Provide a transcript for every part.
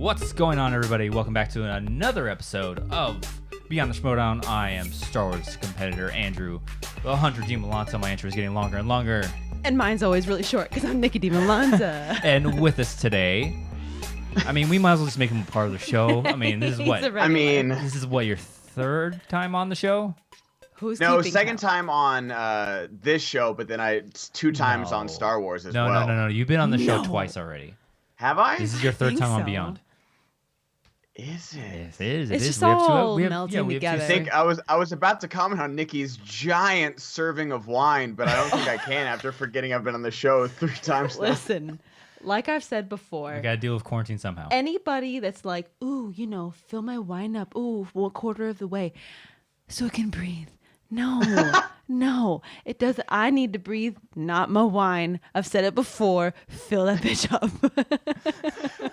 What's going on, everybody? Welcome back to another episode of Beyond the Schmoedown. I am Star Wars competitor Andrew. The Hunter Dimalanta. My intro is getting longer and longer. And mine's always really short because I'm Nicki Dimalanta. And with us today, I mean, we might as well just make him a part of the show. I mean, this is what? This is what, your third time on the show? Second time on this show, but then it's two times on Star Wars as well. No. You've been on the show twice already. Have I? This is your third time on Beyond. Is it? Yes, it is. It's just all melting together. I think I was about to comment on Nikki's giant serving of wine, but I don't think I can after forgetting I've been on the show 3 times now. Listen, like I've said before, I gotta deal with quarantine somehow. Anybody that's like, ooh, fill my wine up, ooh, 1/4 of the way, so it can breathe. No, it doesn't. I need to breathe, not my wine. I've said it before. Fill that bitch up.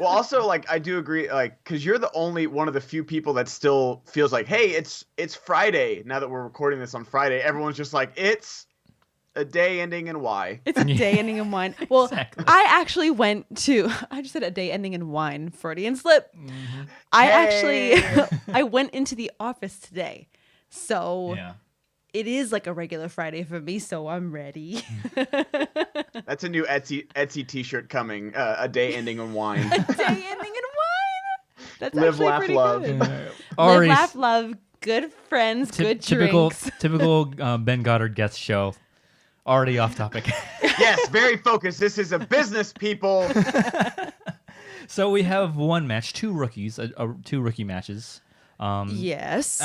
Well, also, I do agree, because you're the only one of the few people that still feels like, hey, it's Friday. Now that we're recording this on Friday, everyone's just like, it's a day ending in Y. It's a day ending in wine. Well, exactly. I just said a day ending in wine. Freudian slip. Mm-hmm. I went into the office today. So... Yeah. It is like a regular Friday for me, so I'm ready. That's a new Etsy t-shirt coming. A day ending in wine. A day ending in wine. That's Live, actually laugh, pretty love. good. Live, laugh, love. Good friends, good drinks. Typical Ben Goddard guest show. Already off topic. Yes, very focused. This is a business, people. So we have one match, 2 rookies, 2 rookie matches. Yes.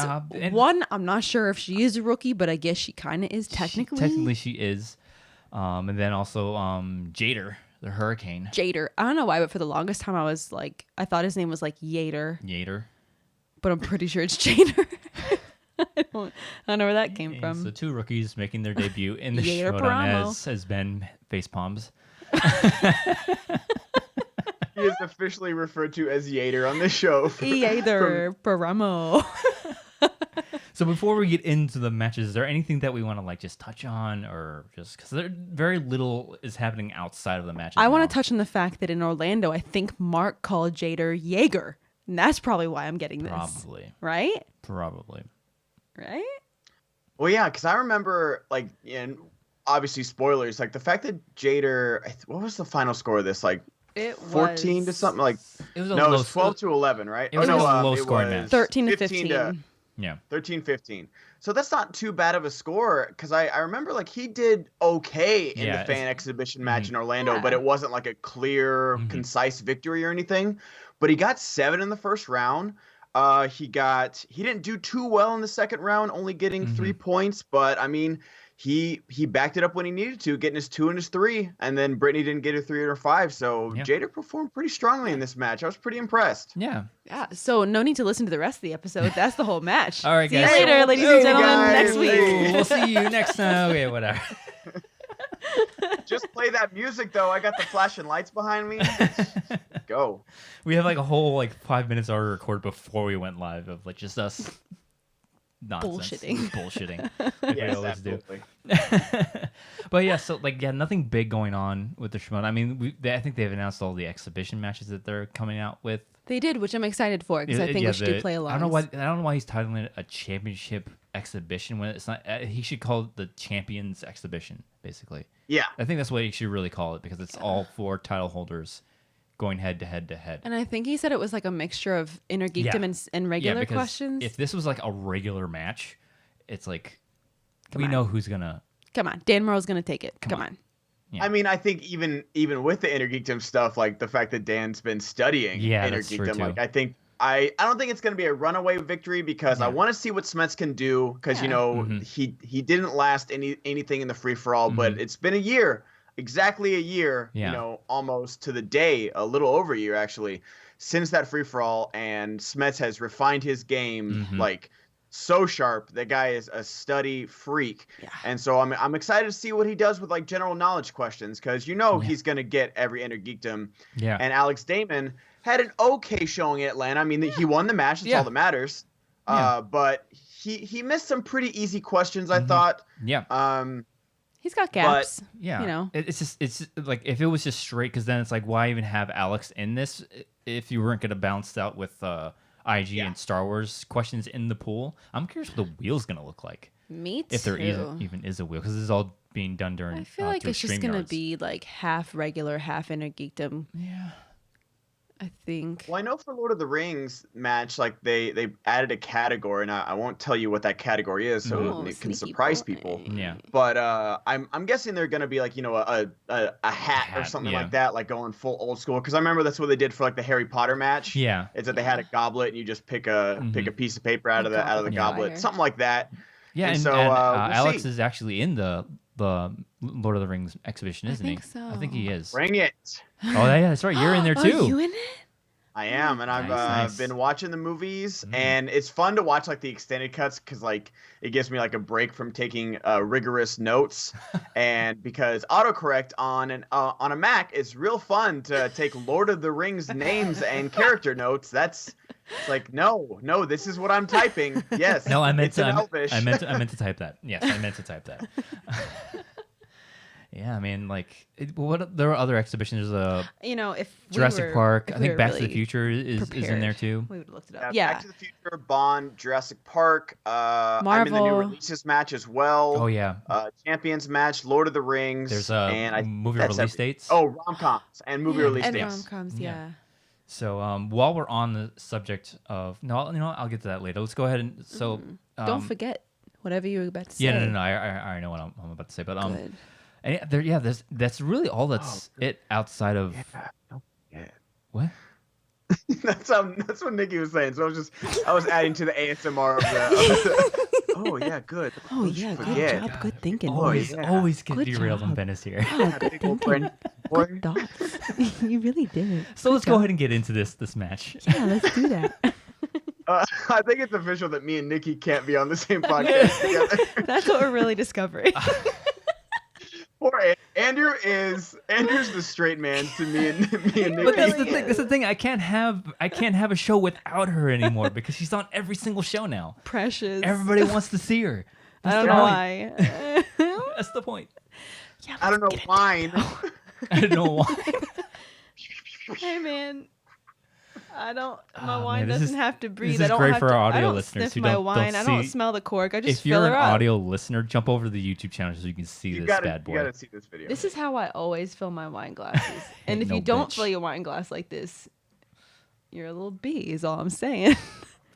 One, I'm not sure if she is a rookie, but I guess she kind of is technically. Technically, she is. And then also Jader, the Hurricane. Jader. I don't know why, but for the longest time, I thought his name was Jader. Jader. But I'm pretty sure it's Jader. I don't know where that came from. So 2 rookies making their debut in the Jader Schmoedown as Ben facepalms. He is officially referred to as Jader on this show. Jader Paramo. So before we get into the matches, is there anything that we want to just touch on, or just because very little is happening outside of the matches? I want to touch on the fact that in Orlando, I think Mark called Jader Jaeger, and that's probably why I'm getting this. Probably. Right? Probably. Right? Well, yeah, because I remember, and obviously spoilers, the fact that Jader, what was the final score of this? It 14 to something it was it was 12 to 11, right? It was a low scoring match. 13 to 15. Yeah. 13-15. So that's not too bad of a score, because I remember he did okay in the fan exhibition match in Orlando, but it wasn't a clear, concise victory or anything. But he got 7 in the first round. He didn't do too well in the second round, only getting 3 points, but I mean, he backed it up when he needed to, getting his 2 and his 3, and then Britney didn't get a 3 or 5. So Jader performed pretty strongly in this match. I was pretty impressed. Yeah. Yeah. So no need to listen to the rest of the episode. That's the whole match. All right, see guys. you later, ladies and gentlemen. Next week. We'll see you next time. Okay, whatever. Just play that music, though. I got the flashing lights behind me. Go. We have a whole 5 minutes already recorded before we went live of just us nonsense. Bullshitting. Yes, absolutely. But yeah, so nothing big going on with the Schmoedown. I mean, I think they've announced all the exhibition matches that they're coming out with. They did, which I'm excited for because I think we should do play along. I don't know why he's titling it a championship exhibition when it's not. He should call it the Champions Exhibition, basically. Yeah, I think that's what he should really call it, because it's all 4 title holders going head to head to head. And I think he said it was a mixture of Inner Geekdom and regular questions. If this was a regular match, it's we know who's gonna. Come on, Dan Murrell's gonna take it. Come on. Yeah. I mean, I think even with the Inner Geekdom stuff, the fact that Dan's been studying Inner Geekdom, I don't think it's going to be a runaway victory, because I want to see what Smets can do, because he didn't last anything in the free for all, but it's been a year, exactly a year, almost to the day, a little over a year actually, since that free for all, and Smets has refined his game so sharp. That guy is a study freak. Yeah. And so I'm excited to see what he does with general knowledge questions, because he's going to get every Inner Geekdom. Yeah. And Alex Damon had an okay showing in Atlanta. I mean, he won the match. That's all that matters. But he missed some pretty easy questions, I thought. Yeah. He's got gaps. But, yeah. You know. It's just like if it was just straight, because then it's like, why even have Alex in this if you weren't going to balance it out with IG and Star Wars questions in the pool? I'm curious what the wheel's going to look like. Me too. If there even is a wheel, because this is all being done during. I feel like it's just going to StreamYards. be like half regular, half inner geekdom. Yeah. I think. Well, I know for Lord of the Rings match, like they added a category, and I won't tell you what that category is, so it can surprise people. Yeah. But I'm guessing they're gonna be like, you know, a hat or something like that, like going full old school. Because I remember that's what they did for like the Harry Potter match. Yeah. It's that they had a goblet, and you just pick a piece of paper out of the goblet, something like that. Yeah, and so we'll Alex see. is actually in the Lord of the Rings exhibition, isn't he? So. I think he is. Bring it. Oh, yeah, that's right. You're in there too. Are you in it? I am, and I've Nice. been watching the movies, and it's fun to watch like the extended cuts because like it gives me like a break from taking rigorous notes, and because autocorrect on a Mac is real fun to take Lord of the Rings names and character notes. It's like no, this is what I'm typing. Yes, No, I meant it's in to. Elvish. I meant to type that. Yes, I meant to type that. Yeah, I mean, like, there are other exhibitions. You know, if Jurassic Park. I think Back to the Future is in prepared, there too. We would have looked it up. Back to the Future, Bond, Jurassic Park. I'm in the new releases match as well. Oh yeah. Champions match, Lord of the Rings. There's and movie release dates. Oh, rom-coms and movie release and dates. rom-coms, yeah. So while we're on the subject of I'll get to that later. Let's go ahead and Don't forget whatever you were about to say. Yeah, no. I already know what I'm about to say, but Good. and that's really all that's it outside of what. That's what Nikki was saying. So I was adding to the ASMR of the oh yeah, good. Oh yeah, good job, good thinking. Always get Good derailed when job. Ben is here. Oh, good thinking. Good thoughts. You really did. So let's go ahead and get into this match. Yeah, let's do that. I think it's official that me and Nikki can't be on the same podcast together. That's what we're really discovering. Poor Andrew's the straight man to me and Nikki. But that's the thing. That's the thing. I can't have a show without her anymore because she's on every single show now. Precious. Everybody wants to see her. I don't know why. That's the point. Yeah, I don't know why. I don't know why. Hey man, my Oh, wine man, doesn't have to breathe. This is I don't great have for to, our audio I don't listeners sniff who my don't wine. I don't see. smell the cork. I just If you're fill an her up. audio listener, jump over to the YouTube channel so you can see this bad boy. You gotta see this video. This is how I always fill my wine glasses. And if no you don't bitch. fill your wine glass like this, you're a little bee. Is all I'm saying.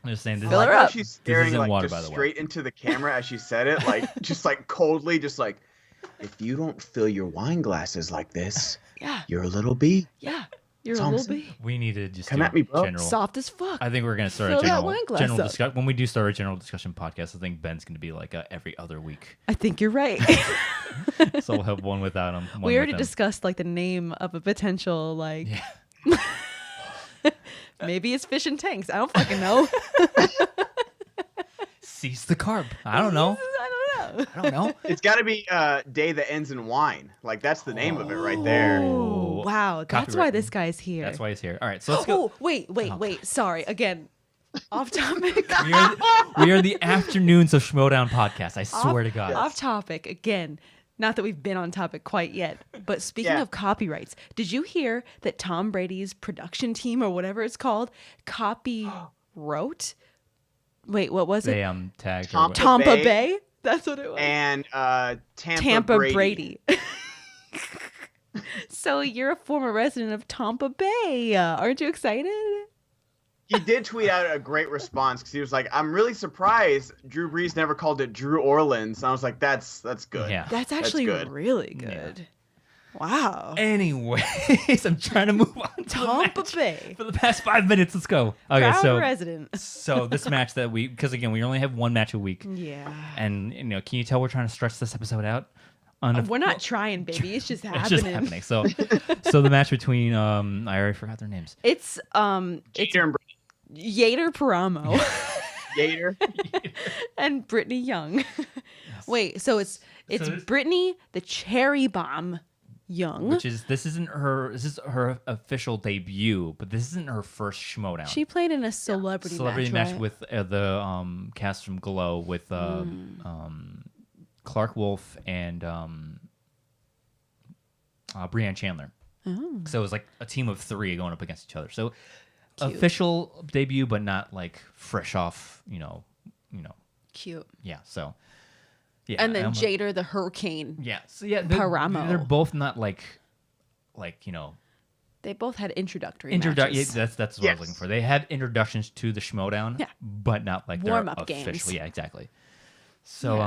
I'm just saying this. Fill is her How up. she's staring isn't like water, just by the way. straight into the camera as she said it, like just like coldly, just like if you don't fill your wine glasses like this, Yeah. you're a little bee. Yeah. You're a That's all I'm little saying. bee. We need to just Come do at me, bro. general. Soft as fuck. I think we're gonna start Fill a that general wine glass general up. discussion. When we do start a general discussion podcast, I think Ben's gonna be like every other week. I think you're right. So we'll have one without him. We already discussed like the name of a potential like maybe it's fish and tanks. I don't fucking know. Cease the carb. I don't know. I don't know. It's got to be Day That Ends in Wine. Like that's the name of it right there. Oh, wow. That's Copyright. why this guy's here. That's why he's here. All right, so let's go. Oh, wait. Sorry. Again, off topic. We are the afternoons of Schmoedown podcast. I swear to God. Off topic again. Not that we've been on topic quite yet, but speaking of copyrights, did you hear that Tom Brady's production team or whatever it's called wrote? Wait, what was it? They tagged Tampa Tampa Bay? Bay? That's what it was. And Tampa Brady. So you're a former resident of Tampa Bay. Aren't you excited? He did tweet out a great response because he was like, "I'm really surprised Drew Brees never called it Drew Orleans." And I was like, "That's good." Yeah. That's actually good. really good. Wow. Anyways, I'm trying to move on to Tampa the match. Bay. For the past 5 minutes, let's go. Okay, Proud resident. so this match that because again, we only have one match a week. Yeah. And can you tell we're trying to stretch this episode out? We're not trying, baby. It's just happening. It's just happening. So the match between I already forgot their names. It's Jader and Jader Paramo Jader. and Britney Young. Wait, so it's Britney the Cherry Bomb Young. This is her official debut, but this isn't her first Schmoedown. She played in a celebrity match right? with the cast from Glow with Clark Wolf and Breanne Chandler. Oh. So it was like a team of 3 going up against each other. So Cute. official debut, but not like fresh off, Cute. Yeah. So yeah. And then Jader the Hurricane. Yeah. So yeah, Paramo. They're both not like. They both had introductory Yeah, matches. that's what I was looking for. They had introductions to the Schmoedown, but not like warm-up their official. games. Yeah, exactly. So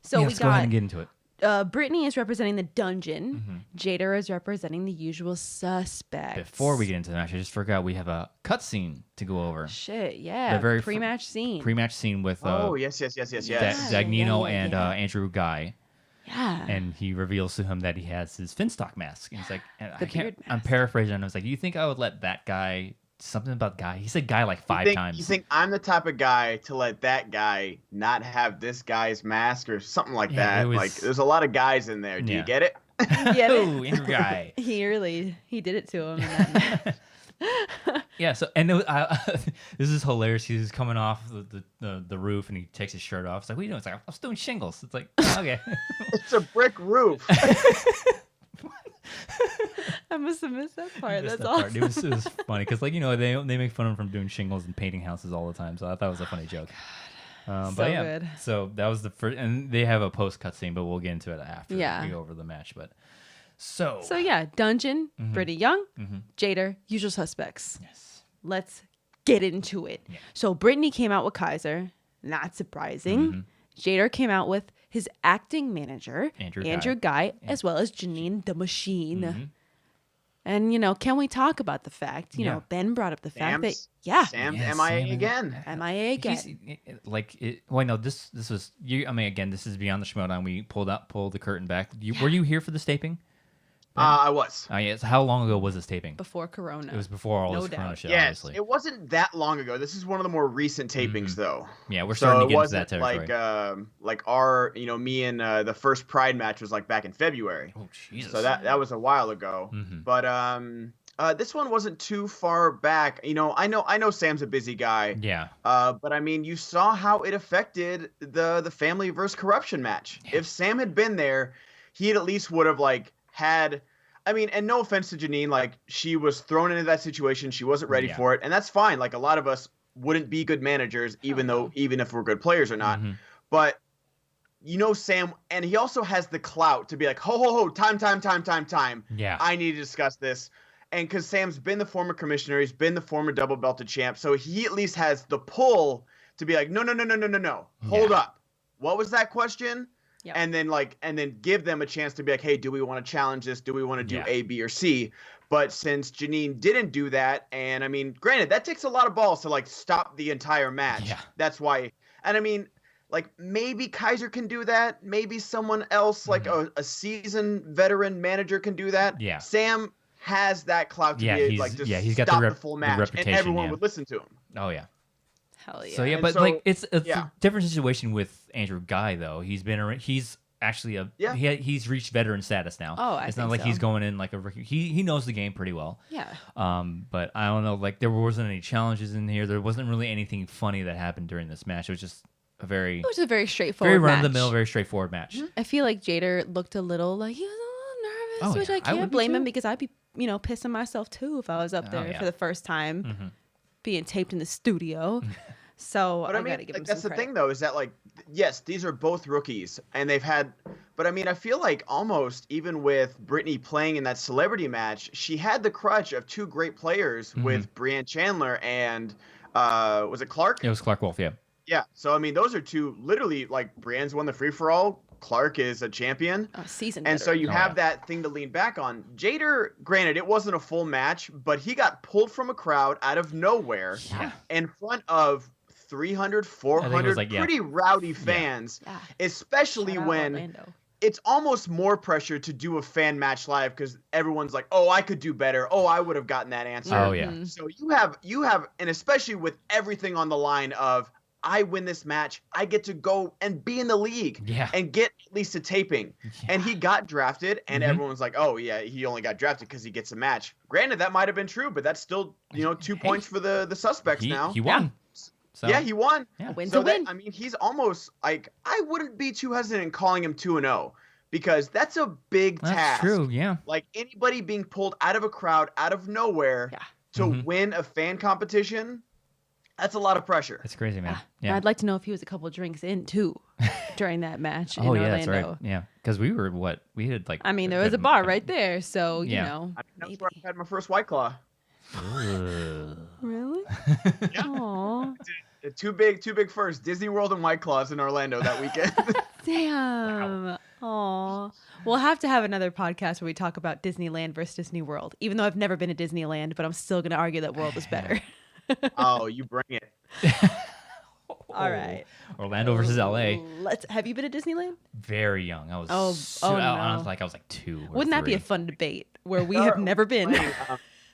So we let's go ahead and get into it. Britney is representing the dungeon. Jader is representing the usual suspects. Before we get into the match, I just forgot we have a cutscene to go over. Shit, yeah. The very pre-match scene. Pre-match scene with yes. Dagnino and Andrew Guy. Yeah. And he reveals to him that he has his Finstock mask. And he's like, beard mask. I'm paraphrasing, and I was like, do you think I would let that guy, something about Guy? He said Guy like 5 times. You think I'm the type of guy to let that guy not have this guy's mask or something like that? Like, there's a lot of guys in there. Do you get it? Get it? Ooh, Andrew Guy. He did it to him in that match. Yeah, so and this is hilarious. He's coming off the roof and he takes his shirt off. It's like, what are you doing? It's like, I was doing shingles. It's like, okay. It's a brick roof. I must have missed that part. That's that awesome. part. It was funny because they make fun of him from doing shingles and painting houses all the time. So I thought it was a funny joke. But yeah, good. So that was the first, and they have a post cutscene, but we'll get into it after we go over the match. But so yeah, Dungeon, Britney Young, Jader, usual suspects. Yes. Let's get into it. Yeah. So Britney came out with Kaiser, not surprising. Jader came out with his acting manager, Andrew Guy, as well as Janine the Machine. And, can we talk about the fact, Ben brought up the fact that, Sam's MIA again. MIA again. This was, again, this is beyond the Schmoedown. We pulled the curtain back. Were you here for this taping? I was. Oh, yeah. So how long ago was this taping? Before Corona. It was before all this Corona shit, obviously. It wasn't that long ago. This is one of the more recent tapings, though. Yeah, we're starting to get into that territory. Like our, me and the first Pride match was like back in February. Oh, Jesus. So that was a while ago. But this one wasn't too far back. I know Sam's a busy guy. Yeah. But I mean, you saw how it affected the family versus corruption match. Yeah. If Sam had been there, he at least would have had. I mean, and no offense to Janine, she was thrown into that situation. She wasn't ready for it. And that's fine. Like, a lot of us wouldn't be good managers, even if we're good players or not. But, Sam, and he also has the clout to be like, ho, time. Yeah. I need to discuss this. And because Sam's been the former commissioner, he's been the former double belted champ. So he at least has the pull to be like, no. Hold up. What was that question? Yep. And then give them a chance to be like, hey, do we want to challenge this? Do we want to do A, B, or C? But since Janine didn't do that, and I mean, granted, that takes a lot of balls to stop the entire match. Yeah. That's why. And I mean, maybe Kaiser can do that. Maybe someone else, a seasoned veteran manager can do that. Yeah. Sam has that clout to be he's got stop the full match, and everyone would listen to him. Oh yeah. Hell yeah. So yeah, but it's a different situation with Andrew Guy though. He's actually he's reached veteran status now. Oh, it's not like he's going in like a rookie. He knows the game pretty well. Yeah. But I don't know. There wasn't any challenges in here. There wasn't really anything funny that happened during this match. It was just a very straightforward, very run of the mill, very straightforward match. I feel like Jader looked a little he was a little nervous, which I can't blame him because I'd be pissing myself too if I was up there for the first time. Being taped in the studio. So but I mean, gotta give him that's some the credit. thing though, is that yes, these are both rookies and they've had, but I mean, I feel like almost even with Britney playing in that celebrity match, she had the crutch of 2 great players with Breanne Chandler and was it Clark? It was Clark Wolf, yeah. Yeah. So I mean, those are 2 literally Breanne's won the free for all. Clark is a champion. Seasoned and so you have that thing to lean back on. Jader, granted, it wasn't a full match, but he got pulled from a crowd out of nowhere in front of 300, 400 pretty rowdy fans, especially when Orlando. It's almost more pressure to do a fan match live because everyone's like, oh, I could do better. Oh, I would have gotten that answer. Oh, yeah. So you have, and especially with everything on the line of, I win this match, I get to go and be in the league and get at least a taping. Yeah. And he got drafted, and everyone's like, oh, yeah, he only got drafted because he gets a match. Granted, that might have been true, but that's still, 2 points for the suspects now. He won. So, he won. Yeah. Win's so a win. I mean, he's almost I wouldn't be too hesitant in calling him 2-0 because that's a big task. That's true, yeah. Like anybody being pulled out of a crowd out of nowhere to win a fan competition, that's a lot of pressure. That's crazy, man. Yeah. I'd like to know if he was a couple drinks in too during that match in Orlando. Orlando. That's right. Yeah, because we had like. I mean, there was a bar right there, so you know. I mean, that's where I had my first White Claw. Really? Yeah. Aww. Two big firsts. Disney World and White Claws in Orlando that weekend. Damn. Aw. We'll have to have another podcast where we talk about Disneyland versus Disney World. Even though I've never been to Disneyland, but I'm still going to argue that World is better. Oh, you bring it. All right. Orlando versus LA. Have you been to Disneyland? Very young. I was. No. I was like 2. Wouldn't that be a fun debate where we have never been?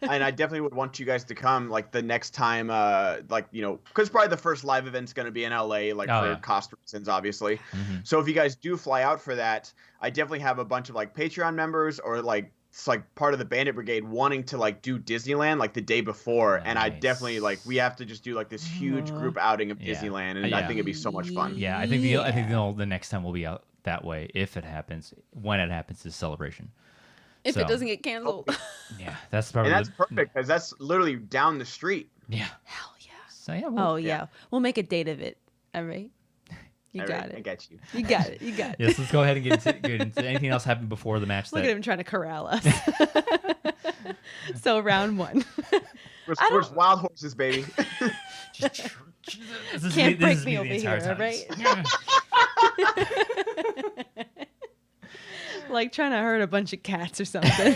And I definitely would want you guys to come like the next time, because probably the first live event's going to be in LA, for cost reasons, obviously. Mm-hmm. So if you guys do fly out for that, I definitely have a bunch of like Patreon members or like it's like part of the Bandit Brigade wanting to like do Disneyland like the day before. Nice. And I definitely we have to just do like this huge group outing of Disneyland. And I think it'd be so much fun. Yeah. I think the next time we'll be out that way. If it happens, when it happens is Celebration. If it doesn't get canceled. Yeah, that's probably. And that's perfect because that's literally down the street. Yeah. Hell yeah. So yeah. We'll make a date of it. All right. You All got right, it. I got you. You got it. Yes, let's go ahead and get into anything else happened before the match. Look at him trying to corral us. So round 1. We're wild horses, baby. Can't break me over here, right? Like trying to herd a bunch of cats or something.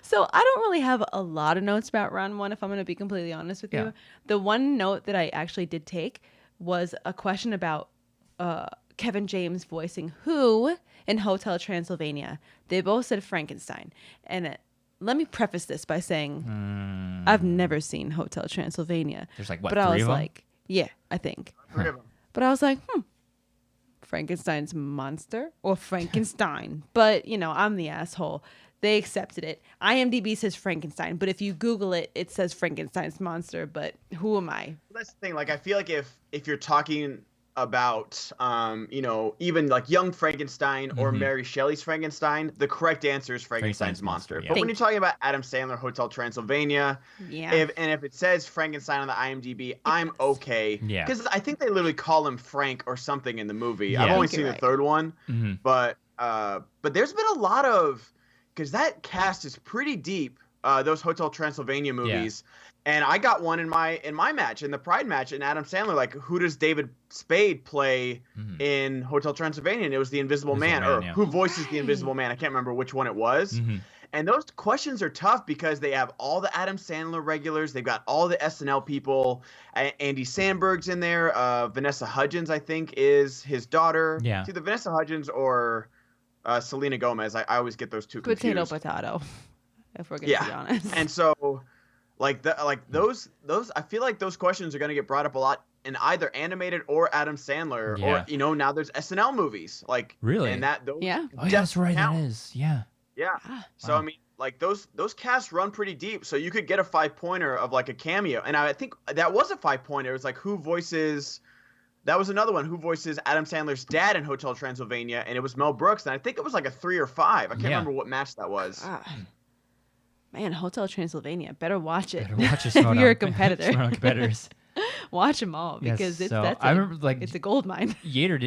So I don't really have a lot of notes about round 1, if I'm going to be completely honest with you. The one note that I actually did take was a question about Kevin James voicing who in Hotel Transylvania. They both said Frankenstein. And let me preface this by saying I've never seen Hotel Transylvania. There's like, what, but 3 I was of them? like, yeah, I think. 3 of them. But I was like, Frankenstein's monster or Frankenstein. But, I'm the asshole. They accepted it. IMDb says Frankenstein, but if you Google it, it says Frankenstein's monster. But who am I? That's the thing. Like, I feel like if you're talking about, even like Young Frankenstein or Mary Shelley's Frankenstein, the correct answer is Frankenstein's monster. Yeah. But when you're talking about Adam Sandler, Hotel Transylvania, if it says Frankenstein on the IMDb, I'm okay. Yeah. Because I think they literally call him Frank or something in the movie. Yeah. I've only seen the third one, but there's been a lot of, because that cast is pretty deep. Those Hotel Transylvania movies. Yeah. And I got one in my match, in the Pride match, and Adam Sandler, like, who does David Spade play in Hotel Transylvania? And it was the Invisible Man, who voices the Invisible Man? I can't remember which one it was. And those questions are tough because they have all the Adam Sandler regulars. They've got all the SNL people. Andy Samberg's in there. Vanessa Hudgens, I think, is his daughter. Yeah. It's either Vanessa Hudgens or Selena Gomez. I always get those two confused. Potato, if we're going to be honest. And so... those I feel like those questions are going to get brought up a lot in either animated or Adam Sandler or now there's SNL movies really, and that those that's right count. It is so wow. I mean like those casts run pretty deep, so you could get a 5-pointer of like a cameo, and I think that was a 5-pointer. It was like that was another one, who voices Adam Sandler's dad in Hotel Transylvania, and it was Mel Brooks, and I think it was like a 3 or 5. I can't remember what match that was. Man, Hotel Transylvania. Better watch it. If you're a competitor. Competitors. Watch them all because I remember it's a gold mine. Yader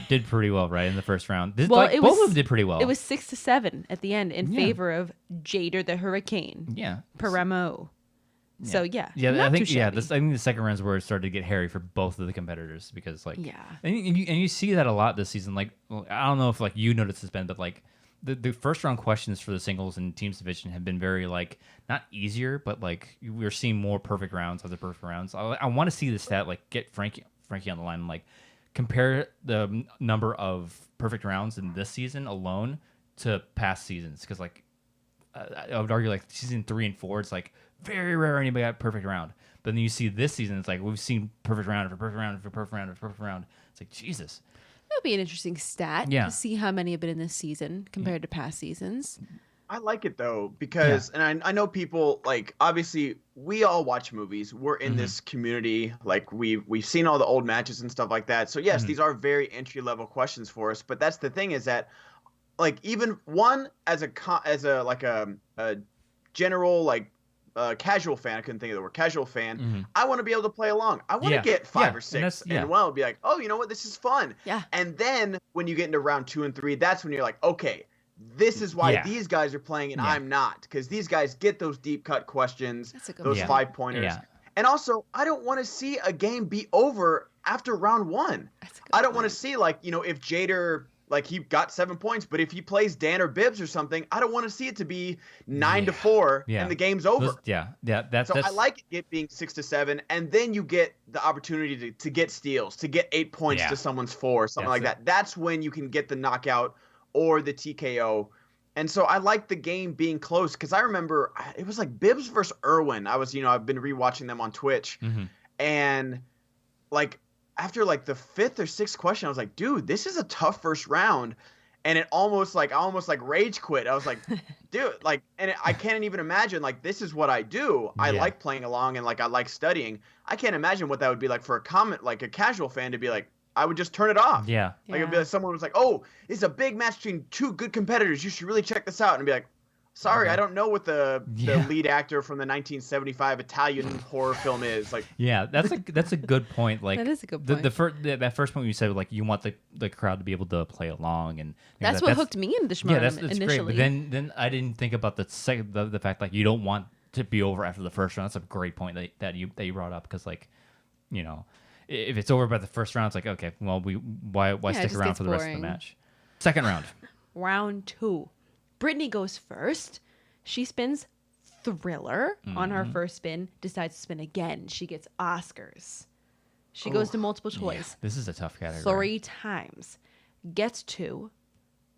did pretty well, right, in the first round. Both of them did pretty well. It was 6-7 at the end in favor of Jader the Hurricane. Yeah. Paramo. Yeah. So I think the second round's where it started to get hairy for both of the competitors because and you see that a lot this season. Like, I don't know if like you noticed this, Ben, but like the first round questions for the singles and teams division have been very like not easier, but like we're seeing more perfect rounds of the perfect rounds. I want to see the stat, like get Frankie on the line and like compare the number of perfect rounds in this season alone to past seasons, because like I would argue like season 3 and 4 it's like very rare anybody got perfect round, but then you see this season it's like we've seen perfect round after perfect round after perfect round after perfect round. It's like Jesus. That would be an interesting stat to see how many have been in this season compared to past seasons. I like it though because, and I know people like obviously we all watch movies. We're in this community, like we've seen all the old matches and stuff like that. So yes, these are very entry level questions for us. But that's the thing is that like even one as a general like casual fan, I couldn't think of the word casual fan. I want to be able to play along. I want to get 5 or 6 and well be like, oh, you know what, this is fun. Yeah. And then when you get into round 2 and 3, that's when you're like, okay. This is why these guys are playing and I'm not, because these guys get those deep cut questions, those 5-pointers. Yeah. And also, I don't want to see a game be over after round 1. I don't want to see like, you know, if Jader like he got 7 points, but if he plays Dan or Bibbs or something, I don't want to see it to be 9-4 and the game's over. That's I like it being 6-7, and then you get the opportunity to get steals, to get 8 points to someone's 4, something like that. That's when you can get the knockout or the TKO. And so I like the game being close because I remember it was like Bibbs versus Irwin. I've been rewatching them on Twitch. And like after like the 5th or 6th question, I was like, dude, this is a tough first round. And I almost rage quit. I was like, dude, like, and I can't even imagine like this is what I do. I like playing along and like I like studying. I can't imagine what that would be like for a casual fan to be like, I would just turn it off. Yeah. Like it'd be like someone was like, "Oh, it's a big match between 2 good competitors. You should really check this out." And I'd be like, "Sorry, I don't know what the lead actor from the 1975 Italian horror film is." Like, that's a good point. Like that is a good point. That first point you said, like you want the crowd to be able to play along, and that's what hooked me into Schmoedown. That's initially. great. But then I didn't think about the fact like you don't want to be over after the first round. That's a great point that you brought up because like, you know. If it's over by the first round, it's like, okay, well, why stick around for the rest of the match? Second round. Round 2. Britney goes first. She spins Thriller on her first spin, decides to spin again. She gets Oscars. She goes to multiple choice. This is a tough category. 3 times. Gets 2.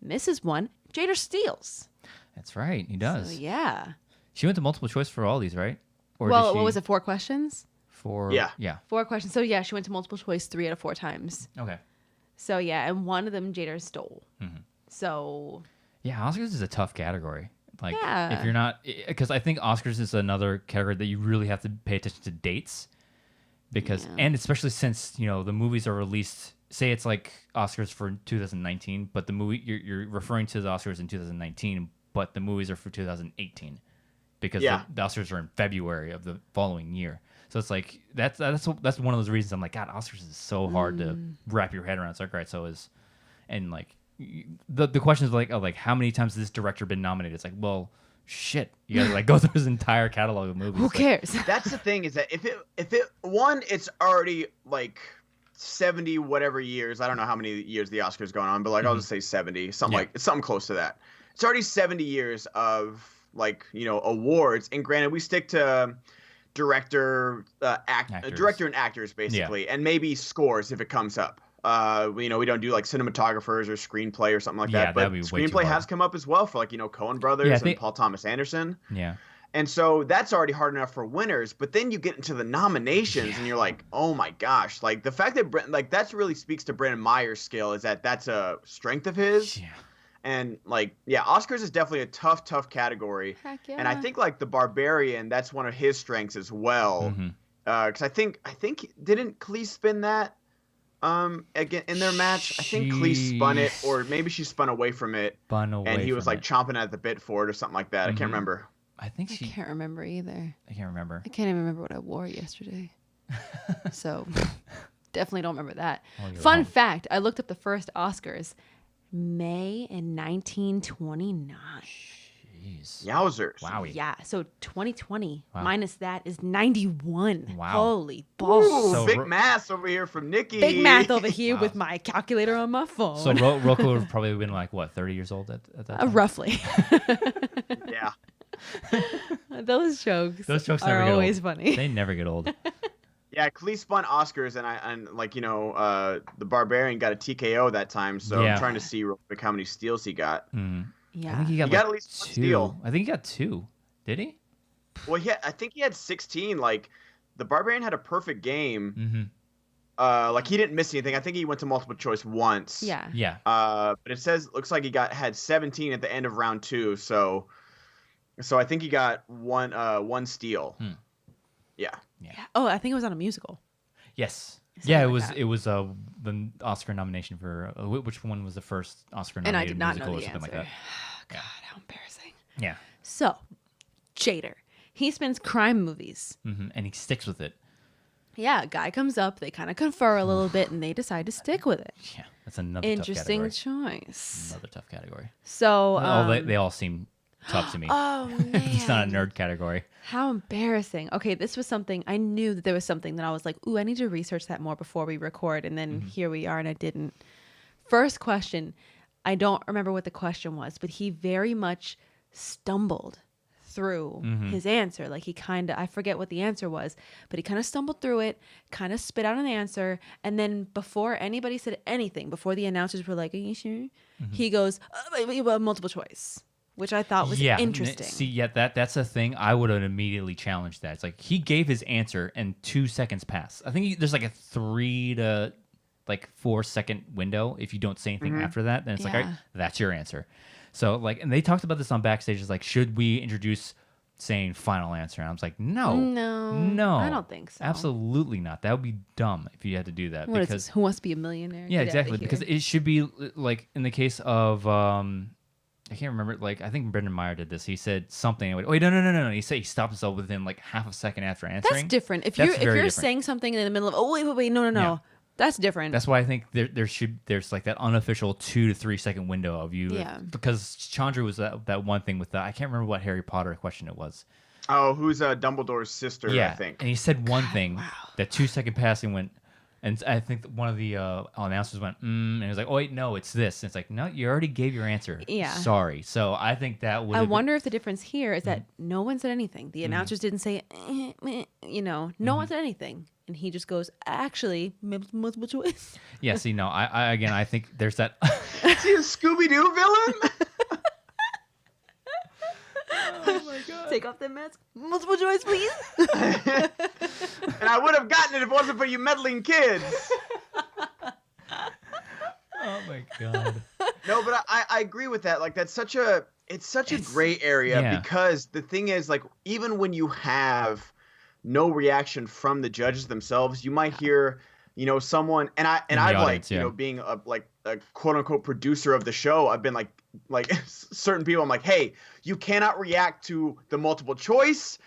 Misses 1. Jader steals. That's right. He does. So, yeah. She went to multiple choice for all these, right? Or what was it, 4 questions? 4 4 questions. So yeah, she went to multiple choice 3 out of 4 times. Okay. So yeah, and one of them Jader stole. So yeah, Oscars is a tough category. Like if you're not, because I think Oscars is another category that you really have to pay attention to dates, because and especially since you know the movies are released. Say it's like Oscars for 2019, but the movie you're referring to the Oscars in 2019, but the movies are for 2018, because the Oscars are in February of the following year. So it's like that's one of those reasons I'm like, God, Oscars is so hard to wrap your head around. It's like, right, so is, and like the question is like how many times has this director been nominated? It's like, well, shit, you gotta like go through his entire catalog of movies. Who cares? That's the thing is that if it won, it's already like 70 whatever years. I don't know how many years the Oscars going on, but like I'll just say 70, something close to that. It's already 70 years of like awards, and granted we stick to director and actors basically, and maybe scores if it comes up. We don't do like cinematographers or screenplay or something like that. But screenplay has come up as well for like Coen Brothers and Paul Thomas Anderson. Yeah. And so that's already hard enough for winners. But then you get into the nominations and you're like, oh my gosh, like the fact that that really speaks to Brendan Meyer's skill is that's a strength of his. Yeah. And like, Oscars is definitely a tough category. Heck yeah. And I think like the Barbarian, that's one of his strengths as well. Because I think didn't Clee spin that again in their match? I think Clee spun it, or maybe she spun away from it. And he was like chomping at the bit for it or something like that. I can't remember. I can't remember either. I can't remember. I can't even remember what I wore yesterday. So definitely don't remember that. Fun fact, I looked up the first Oscars. May in 1929. Jeez. Yowzers. Wowie. Yeah, so 2020 minus that is 91. Wow. Holy balls. So big math over here from Nicki. Big math over here with my calculator on my phone. So Roku would have probably been like, what, 30 years old at that time? Roughly. Yeah. Those jokes are always funny. They never get old. Yeah, Clee spun Oscars, and the Barbarian got a TKO that time, so I'm trying to see real quick how many steals he got. Yeah, I think he got at least 1 steal. I think he got 2. Did he? Well, I think he had 16. Like, the Barbarian had a perfect game. Like, he didn't miss anything. I think he went to multiple choice once. Yeah. Yeah. But looks like he had 17 at the end of round 2. So So I think he got one steal. Yeah. Oh, I think it was on a musical. Yes. Yeah, it was the Oscar nomination for which one was the first Oscar nominated musical or something like that. God, how embarrassing. Yeah. So, Jader, he spins crime movies. And he sticks with it. Yeah, a guy comes up, they kind of confer a little bit, and they decide to stick with it. Yeah, that's another interesting tough category. choice. Another tough category. So, they all seem tough to me. Oh man, it's not a nerd category. How embarrassing. Okay, this was something I knew that there was something that I was like, ooh, I need to research that more before we record, and then here we are, and I didn't. First question, I don't remember what the question was, but he very much stumbled through his answer. Like I forget what the answer was, but he kind of stumbled through it, kind of spit out an answer, and then before anybody said anything, before the announcers were like, are you sure? He goes, multiple choice, which I thought was interesting. See, that's a thing. I would have immediately challenged that. It's like he gave his answer and 2 seconds passed. I think there's like a 3 to 4 second window. If you don't say anything after that, then it's like, all right, that's your answer. So and they talked about this on backstage. It's like, should we introduce saying final answer? And I was like, no, I don't think so. Absolutely not. That would be dumb if you had to do that. What because Who Wants to Be a Millionaire? Yeah, exactly. Because it should be like in the case of I can't remember. I think Brendan Meyer did this. He said something. Wait, no. He said he stopped himself within half a second after answering. That's different. If you're saying something in the middle of wait, no. Yeah. That's different. That's why I think there's that unofficial 2 to 3 second window of you. Yeah. Because Chandra was that one thing with I can't remember what Harry Potter question it was. Oh, who's Dumbledore's sister? Yeah. I think. And he said one thing. That 2 second passing went, and I think one of the announcers went, and he was like, oh wait, no, it's this. And it's like, no, you already gave your answer. Yeah. Sorry. So I think that would. I wonder if the difference here is that no one said anything. The announcers didn't say, no one said anything. And he just goes, actually, multiple choice. Yeah, see, no, I think there's that. Is he a Scooby-Doo villain? Oh my god. Take off the mask. Multiple choice, please. And I would have gotten it if it wasn't for you meddling kids. Oh my god. No, but I agree with that. That's such a gray area because the thing is, even when you have no reaction from the judges themselves, you might hear, someone, and I've being a quote unquote producer of the show, I've been like certain people, I'm like, hey, you cannot react to the multiple choice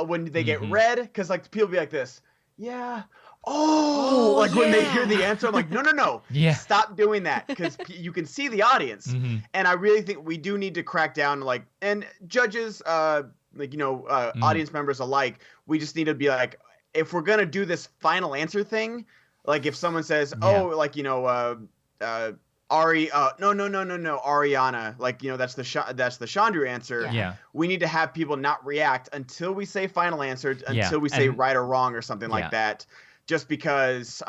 when they get read, because people be like this, when they hear the answer, I'm like, no, stop doing that, because you can see the audience, and I really think we do need to crack down, and judges, audience members alike, we just need to be like, if we're gonna do this final answer thing, if someone says, Ari, no, Ariana, that's the Chandru answer. Yeah. We need to have people not react until we say final answer, until we say right or wrong or something like that. Just because,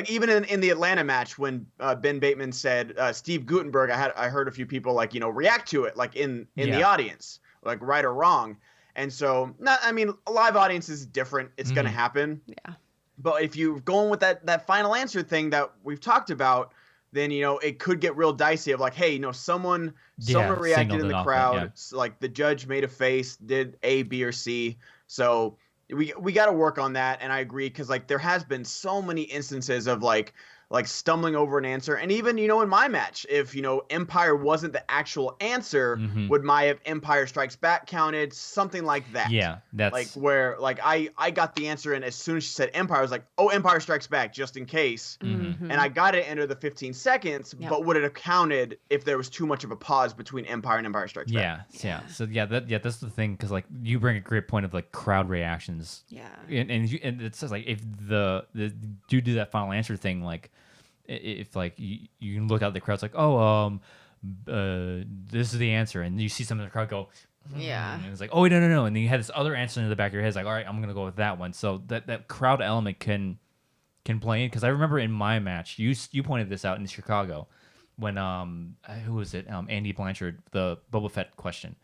even in the Atlanta match when Ben Bateman said Steve Guttenberg, I heard a few people react to it in the audience, right or wrong. And so, a live audience is different. It's going to happen. Yeah. But if you're going with that final answer thing that we've talked about, then, it could get real dicey of hey, someone reacted in the crowd. The judge made a face, did A, B, or C. So we got to work on that. And I agree, because there has been so many instances of stumbling over an answer. And even, in my match, if, Empire wasn't the actual answer, would my have Empire Strikes Back counted? Something like that. Yeah. That's where I got the answer, and as soon as she said Empire, I was like, oh, Empire Strikes Back, just in case. And I got it under the 15 seconds, but would it have counted if there was too much of a pause between Empire and Empire Strikes Back? Yeah. So that's the thing, because you bring a great point of crowd reactions. Yeah. And it says if the you do that final answer thing, if you can look out the crowd's this is the answer, and you see some of the crowd go, and it's like, oh wait, no, and then you had this other answer in the back of your head. It's like, all right, I'm gonna go with that one. So that crowd element can play in, because I remember in my match, you pointed this out in Chicago when who was it, Andy Blanchard, the Boba Fett question,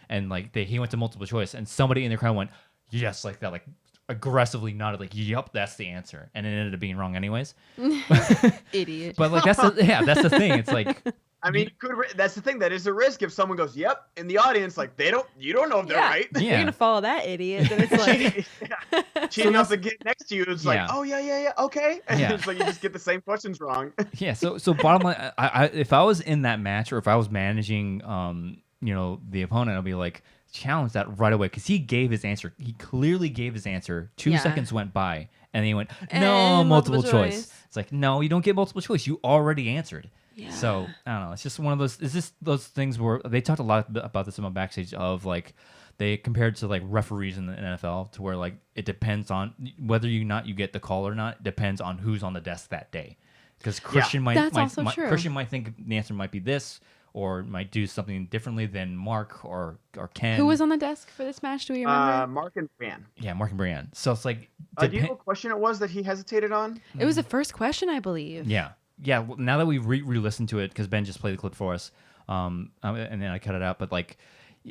and he went to multiple choice, and somebody in the crowd went yes, like that, aggressively nodded yep, that's the answer, and it ended up being wrong anyways. Idiot. But that's the thing. It's I mean, that's the thing. That is a risk if someone goes, "Yep," in the audience, like you don't know if they're right. Yeah. You're gonna follow that idiot. Then it's like cheating off the get next to you. It's like, oh yeah, okay. And it's like you just get the same questions wrong. Yeah. So bottom line, if I was in that match or if I was managing, the opponent, I'd be like, challenge that right away because he gave his answer. He clearly gave his answer. 2 seconds went by, and then he went, "No, multiple choice." It's like, no, you don't get multiple choice. You already answered. Yeah. So I don't know. It's just one of those. Is this those things where they talked a lot about this on backstage of like they compared to like referees in the NFL to where like it depends on whether you get the call or not. It depends on who's on the desk that day. Because Christian might Christian might think the answer might be this, or might do something differently than Mark or Ken. Who was on the desk for this match? Do we remember? Mark and Brienne. Yeah, Mark and Brienne. So it's like... do you know what question it was that he hesitated on? It was the first question, I believe. Yeah. Yeah, well, now that we re-listened to it, because Ben just played the clip for us, and then I cut it out, but like...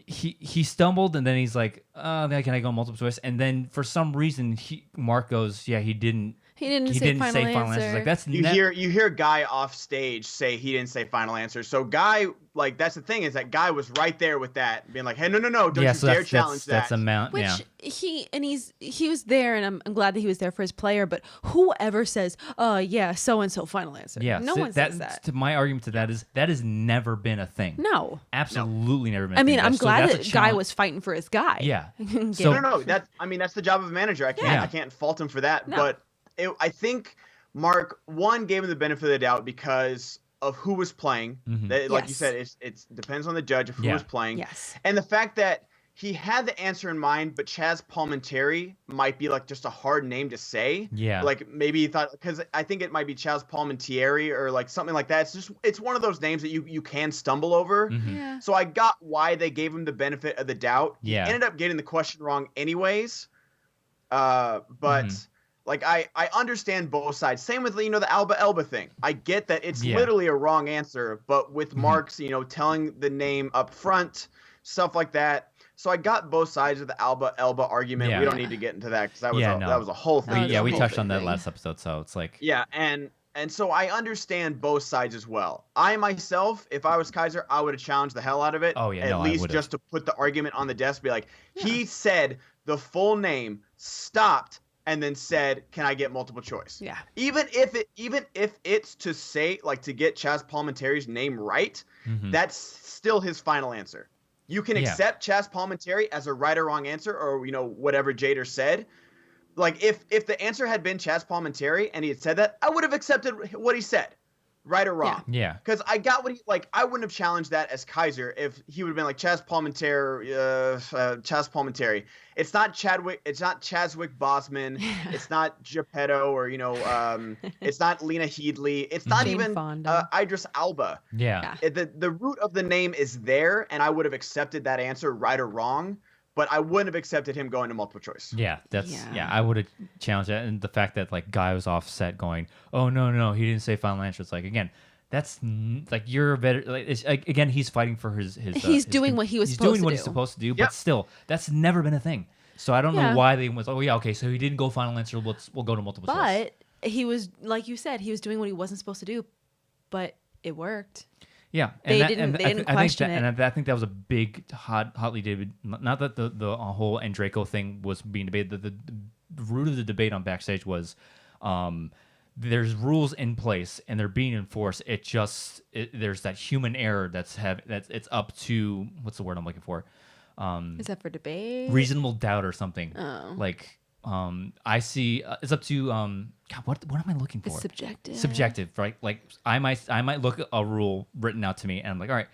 He stumbled, and then he's like, can I go multiple choice? And then for some reason, Mark goes, yeah, he didn't say final answer. Like that's you hear Guy off stage say he didn't say final answer. So Guy, like that's the thing is that Guy was right there with that, being like, hey, no, don't you dare challenge that. That's a mount. Which he was there, and I'm glad that he was there for his player. But whoever says, so and so final answer. Yeah, no one says that. My argument to that is that has never been a thing. No, absolutely never been. I mean, I'm glad that Guy was fighting for his guy. Yeah. No. That's the job of a manager. I can't fault him for that, but. I think Mark, one, gave him the benefit of the doubt because of who was playing. Mm-hmm. Like you said, it depends on the judge of who was playing. Yes. And the fact that he had the answer in mind, but Chaz Palminteri might be like just a hard name to say. Yeah. Like maybe he thought, because I think it might be Chaz Palminteri or like something like that. It's one of those names that you can stumble over. Mm-hmm. Yeah. So I got why they gave him the benefit of the doubt. Yeah. He ended up getting the question wrong anyways. But... Mm-hmm. Like, I understand both sides. Same with, the Elba thing. I get that it's literally a wrong answer, but with Mark's, telling the name up front, stuff like that. So I got both sides of the Elba argument. Yeah. We don't need to get into that because that was a whole thing. We touched on that last episode, so it's like... Yeah, and so I understand both sides as well. I myself, if I was Kaiser, I would have challenged the hell out of it. Oh, yeah, at least just to put the argument on the desk, be like, he said the full name, stopped, and then said, "Can I get multiple choice?" Yeah. Even if it's to say, like, to get Chaz Palminteri's name right, that's still his final answer. You can accept Chaz Palminteri as a right or wrong answer, or whatever Jader said. Like if the answer had been Chaz Palminteri and he had said that, I would have accepted what he said. Right or wrong. Yeah. Because I got what I wouldn't have challenged that as Kaiser if he would have been like Chaz Palminteri. It's not Chadwick. It's not Chazwick Bosman. It's not Geppetto or, it's not Lena Headley. It's not even Idris Elba. Yeah. The root of the name is there, and I would have accepted that answer right or wrong. But I wouldn't have accepted him going to multiple choice. Yeah, I would have challenged that. And the fact that like Guy was offset going, oh no, he didn't say final answer. It's like, again, that's like you're better. Like, again, he's fighting for his. He's doing what he was. He's doing what he's supposed to do, but still, that's never been a thing. So I don't know why they was. Oh yeah, okay, so he didn't go final answer. We'll go to multiple choice. But he was, like you said, he was doing what he wasn't supposed to do, but it worked. Yeah, they didn't question it. And I think that was a big, hotly debated. Not that the whole Draco thing was being debated. The root of the debate on backstage was, there's rules in place and they're being enforced. There's that human error that's it's up to, what's the word I'm looking for? Is that for debate? Reasonable doubt or something. Oh. Like. I see. It's up to God. What am I looking for? It's subjective. Subjective, right? Like I might look at a rule written out to me, and I'm like, all right,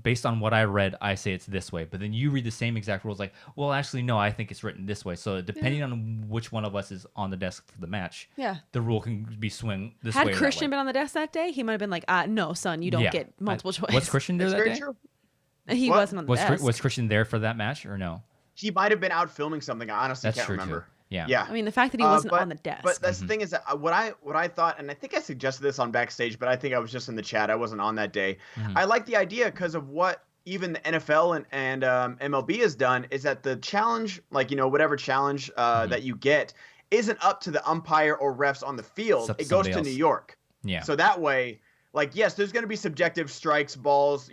based on what I read, I say it's this way. But then you read the same exact rules, like, well, actually, no, I think it's written this way. So depending on which one of us is on the desk for the match, the rule can be swing this way. Had Christian been on the desk that day, he might have been like, no, son, you don't get multiple choice. Was Christian there that day? True. He wasn't on the desk. Was Christian there for that match or no? He might have been out filming something. I honestly can't remember. Too. Yeah. Yeah. I mean, the fact that he wasn't on the desk. But that's the thing is that what I thought, and I think I suggested this on backstage, but I think I was just in the chat. I wasn't on that day. I like the idea because of what even the NFL and MLB has done is that the challenge, like, whatever challenge that you get isn't up to the umpire or refs on the field. It goes to New York. Yeah. So that way, like, yes, there's going to be subjective strikes, balls,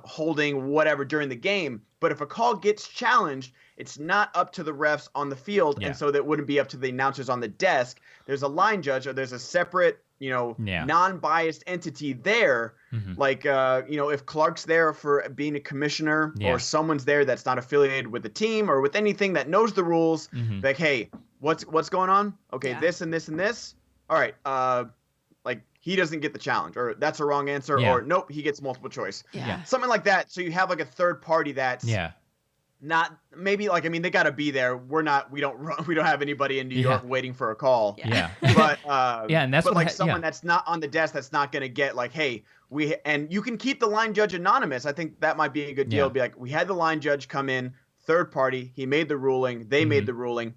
holding, whatever during the game. But if a call gets challenged, it's not up to the refs on the field. And so that wouldn't be up to the announcers on the desk. There's a line judge, or there's a separate, non-biased entity there. Like, if Clark's there for being a commissioner or someone's there that's not affiliated with the team or with anything that knows the rules, like, hey, what's going on? Okay, this and this and this. All right. Like, he doesn't get the challenge, or that's a wrong answer, or nope, he gets multiple choice. Something like that. So you have like a third party that's not maybe like, I mean, they got to be there. We don't have anybody in New York waiting for a call. But and that's like someone that's not on the desk, that's not going to get like, hey, and you can keep the line judge anonymous. I think that might be a good deal. Be like, we had the line judge come in, third party. He made the ruling. They made the ruling.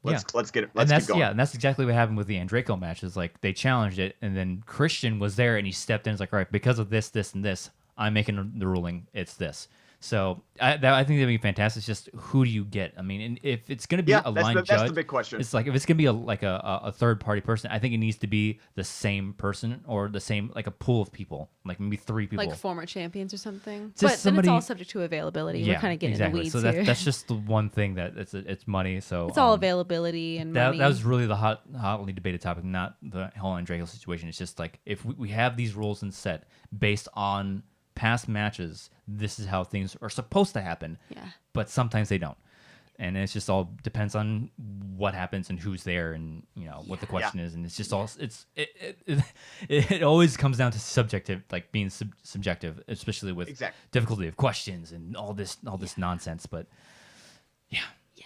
Let's get it. Let's keep going. And that's exactly what happened with the Andreyko match. Is like they challenged it, and then Christian was there, and he stepped in. It's like, all right, because of this, this, and this, I'm making the ruling. It's this. So I think that'd be fantastic. It's just, who do you get? I mean, and if it's going to be a line judge, that's the big question. It's like, if it's going to be a third party person, I think it needs to be the same person, or the same, like a pool of people, like maybe 3 people, like former champions or something. Just then it's all subject to availability. We're kind of getting in the weeds so here. that's just the one thing that it's money. So it's all availability and money. That was really the hotly debated topic, not the whole Andreyko situation. It's just like, if we have these rules and set based on past matches, this is how things are supposed to happen. But sometimes they don't, and it's just all depends on what happens and who's there, and what the question is, and it's just all it always comes down to subjective, like being subjective, especially with difficulty of questions and all this nonsense. But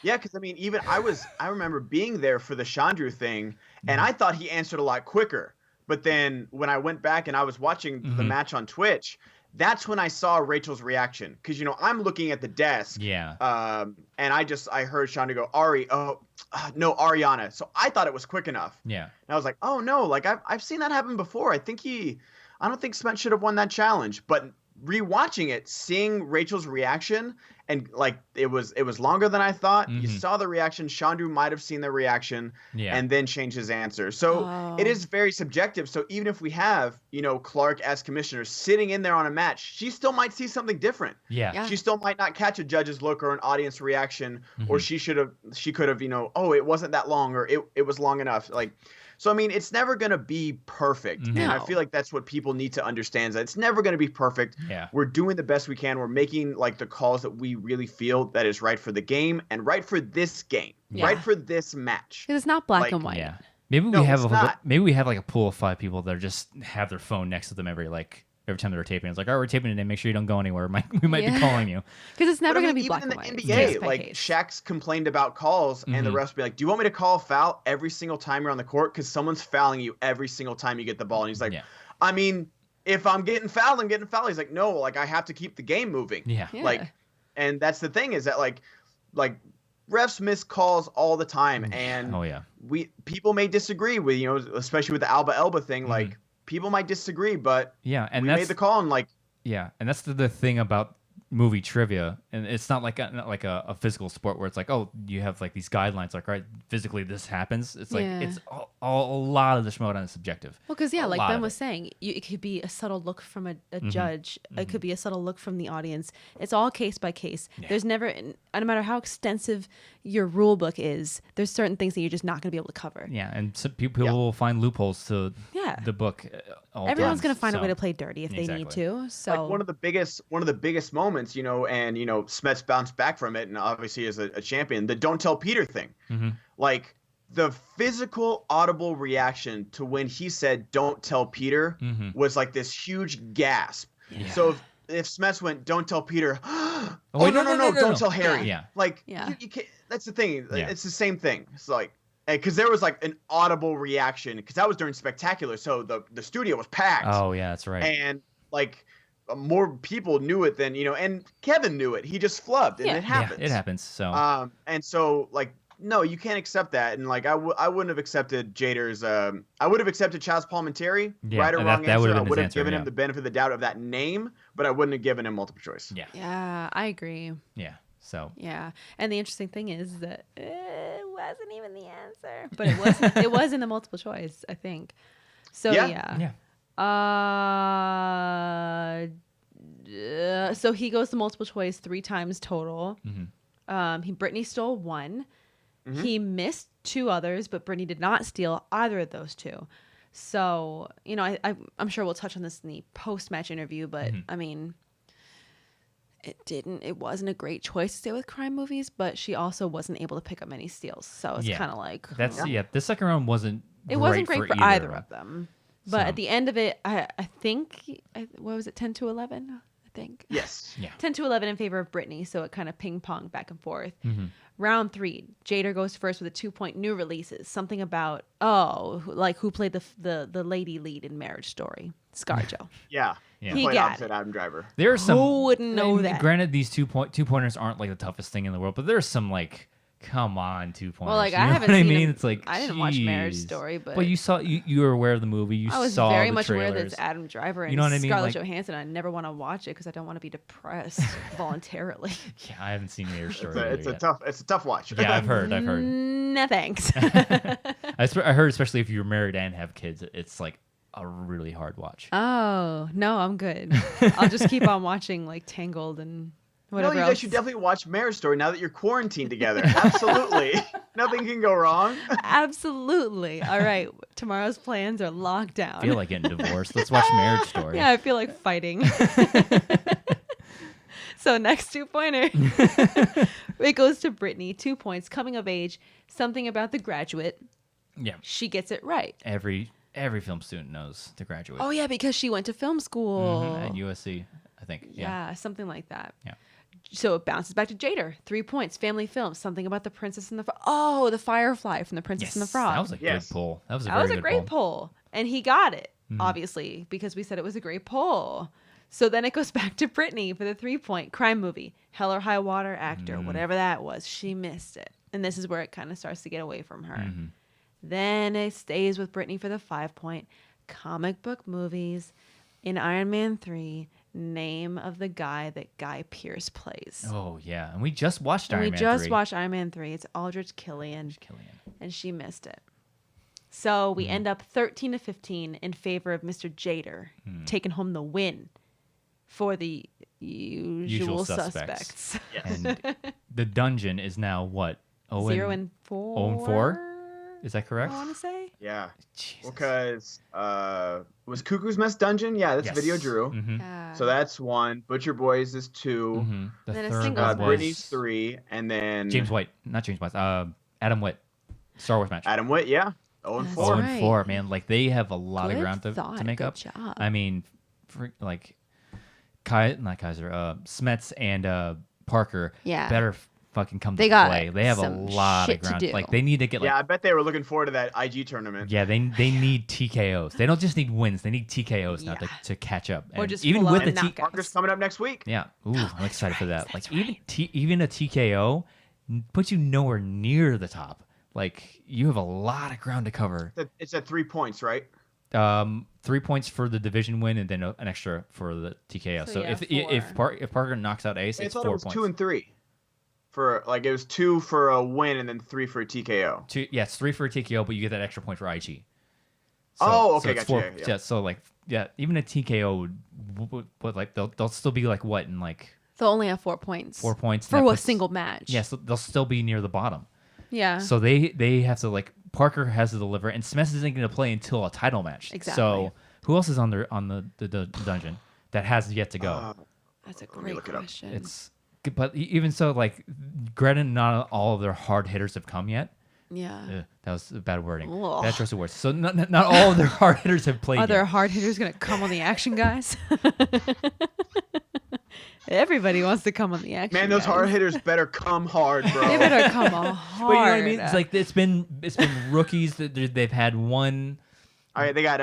because I mean, even I remember being there for the Chandru thing, and I thought he answered a lot quicker. But then when I went back and I was watching the match on Twitch, that's when I saw Rachel's reaction. Because, I'm looking at the desk. And I heard Shonda go, Ariana. So I thought it was quick enough. And I was like, oh, no. Like, I've seen that happen before. I don't think Spence should have won that challenge. But rewatching it, seeing Rachel's reaction, and like it was longer than I thought. You saw the reaction. Chandru might have seen the reaction and then changed his answer. So it is very subjective. So even if we have, Clark as commissioner sitting in there on a match, she still might see something different. She still might not catch a judge's look or an audience reaction, or she could have, it wasn't that long, or it was long enough. Like, so, I mean, it's never going to be perfect. And I feel like that's what people need to understand, is that it's never going to be perfect. We're doing the best we can. We're making like the calls that we really feel that is right for the game and right for this game, right for this match. Because it's not black and white. Maybe we have like a pool of 5 people that just have their phone next to them every time they're taping. It's like, all right, we're taping today. Make sure you don't go anywhere. We might be calling you. Because it's never going to be black and white. Even in the NBA, like Shaq's complained about calls, and the refs be like, do you want me to call a foul every single time you're on the court? Because someone's fouling you every single time you get the ball. And he's like, I mean, if I'm getting fouled, I'm getting fouled. He's like, no, like I have to keep the game moving. Like, and that's the thing, is that like refs miss calls all the time. And people may disagree with, especially with the Alba Elba thing, like, people might disagree, but and we made the call, and like and that's the thing about movie trivia, and it's not like a physical sport where it's like, oh, you have like these guidelines, like, right, physically this happens. It's like it's a lot of the Schmoedown is subjective. Well, because like Ben was saying, it could be a subtle look from a judge. It could be a subtle look from the audience. It's all case by case. There's never, no matter how extensive your rule book is, there's certain things that you're just not going to be able to cover. And some people will find loopholes to the book. Everyone's going to find a way to play dirty if they need to. So like one of the biggest moments, and Smets bounced back from it, and obviously as a champion, the "Don't Tell Peter" thing. Like the physical audible reaction to when he said "Don't tell Peter" was like this huge gasp. So if Smets went "Don't tell Peter," no, don't tell Harry. Like you can't, that's the thing. It's the same thing. It's like, because there was like an audible reaction, because that was during Spectacular, so the studio was packed. Oh yeah, that's right. And like more people knew it than and Kevin knew it. He just flubbed, and it happens. It happens. So and so like, no, you can't accept that. And like I wouldn't have accepted Jader's. I would have accepted Chaz Palminteri, right or wrong answer. I would have given him the benefit of the doubt of that name, but I wouldn't have given him multiple choice. Yeah, I agree. So and the interesting thing is that it wasn't even the answer, but it was in the multiple choice, I think. So So he goes to multiple choice 3 times total. Britney stole 1. He missed 2 others, but Britney did not steal either of those 2. So, you know, I'm sure we'll touch on this in the post-match interview, but I mean, it wasn't a great choice to stay with crime movies, but she also wasn't able to pick up many steals. So it's kind of like, the second round wasn't great for either of them. But at the end of it, I think, what was it, 10 to 11? I think. Yes. Yeah. 10 to 11 in favor of Britney, so it kind of ping-ponged back and forth. Round 3, Jader goes first with a 2-point new releases. Something about, who played the lady lead in Marriage Story? ScarJo. Yeah. He played got opposite Adam Driver. There are some. Who wouldn't know that? Granted, these two-pointers aren't like the toughest thing in the world, but there's some like, come on, 2-pointers. Well, like you I know haven't what seen I mean? him. It's like, I didn't watch Marriage Story, but you saw you were aware of the movie. I was saw very the much trailers. aware that it's Adam Driver and you know what I mean? Scarlett Like, Johansson. I never want to watch it because I don't want to be depressed voluntarily. Yeah, I haven't seen Marriage Story. It's a tough watch. Yeah, I've heard. No thanks. I heard, especially if you're married and have kids, it's like a really hard watch. Oh no, I'm good. I'll just keep on watching like Tangled and whatever. No, you guys should definitely watch Marriage Story now that you're quarantined together. Absolutely, nothing can go wrong. Absolutely. All right, tomorrow's plans are locked down. I feel like getting divorced. Let's watch Marriage Story. Yeah, I feel like fighting. So next 2-pointer, it goes to Britney. 2 points. Coming of age. Something about The Graduate. Yeah, she gets it right. Every film student knows The Graduate. Oh yeah, because she went to film school at USC, I think. Yeah, something like that. Yeah. So it bounces back to Jader. 3 points. Family film. Something about The Princess and the Frog. Oh, the Firefly from The Princess and the Frog. That was a good pull. That was a great pull. And he got it, obviously, because we said it was a great pull. So then it goes back to Britney for the 3-point crime movie. Hell or High Water, actor, whatever that was. She missed it. And this is where it kind of starts to get away from her. Then it stays with Britney for the 5-point. Comic book movies. In Iron Man 3, name of the guy that Guy Pearce plays. Oh, yeah. And we just watched Iron Man 3. We just watched Iron Man 3. It's Aldrich Killian. And she missed it. So we end up 13 to 15 in favor of Mr. Jader, taking home the win for the usual suspects. Yes. And the dungeon is now what? 0 and 4? 0 and 4? Is that correct? I want to say. Yeah. Because was Cuckoo's Mess Dungeon? Yeah, that's Video Drew. So that's 1. Butcher Boys is 2. The then third one was Britney's 3, and then James White, not James White. Adam Witt, Star Wars match. Adam Witt, yeah. 0 and 4. 0 and 4, man. Like they have a lot of ground to make up. Job. I mean, not Kaiser, Smets and Parker. Yeah. Better fucking come They to got play. They have a lot of ground. Like they need to get. Like, I bet they were looking forward to that IG tournament. Yeah, they need TKOs. They don't just need wins. They need TKOs now to catch up. Or and just even with the knockouts. Parker's coming up next week. Yeah. Ooh, I'm excited for that. Like even a TKO puts you nowhere near the top. Like you have a lot of ground to cover. It's at 3 points, right? 3 points for the division win, and then an extra for the TKO. So if Parker knocks out Ace, it's 4 points. 2 and 3. For it was 2 for a win and then 3 for a TKO. It's 3 for a TKO, but you get that extra point for IG. Okay, so gotcha. Yeah, so like even a TKO would like they'll still be like what in like they'll only have 4 points. 4 points for a single match. Yeah, so they'll still be near the bottom. Yeah. So they have to like Parker has to deliver, and Smith isn't going to play until a title match. Exactly. So who else is on the dungeon that has yet to go? That's a great question. But even so, like, granted, not all of their hard hitters have come yet. Yeah. That was bad wording. Ugh. Bad choice of words. So not all of their hard hitters have played Are yet. their hard hitters going to come on the action, guys? Everybody wants to come on the action. Man, those hard hitters better come hard, bro. They better come hard. But you know what I mean? It's like it's been rookies that they've had one. All right, they got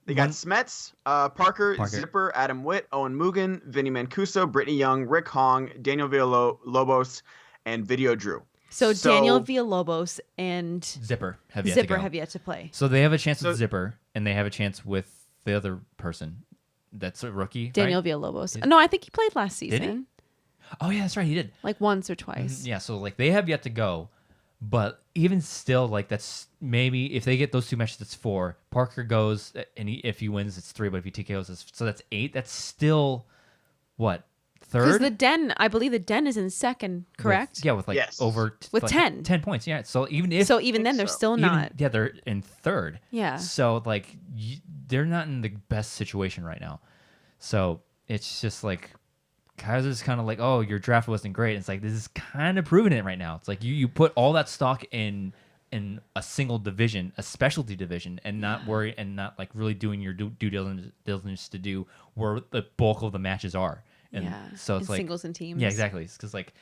Smets, Parker, Zipper, Adam Witt, Owen Mugen, Vinny Mancuso, Britney Young, Rick Hong, Daniel Villalobos, and Video Drew. So Daniel Villalobos and Zipper have yet to play. So they have a chance with Zipper, and they have a chance with the other person that's a rookie. Daniel Villalobos. No, I think he played last season. Did he? Oh yeah, that's right, he did. Like once or twice. Yeah, so like they have yet to go, But even still, like that's maybe if they get those 2 matches, that's 4. Parker goes, and if he wins, it's 3. But if he TKOs, so that's 8. That's still what, 3rd? Because I believe the Den is in 2nd, correct? With like over with like 10 points. Yeah. So even then they're still not. They're in 3rd. Yeah. So like they're not in the best situation right now. So it's just like. Kaiser's kind of like, oh, your draft wasn't great. It's like, this is kind of proving it right now. It's like you put all that stock in a single division, a specialty division, and not worry and not like really doing your due diligence to do where the bulk of the matches are. And so it's like singles and teams. Yeah, exactly. It's because like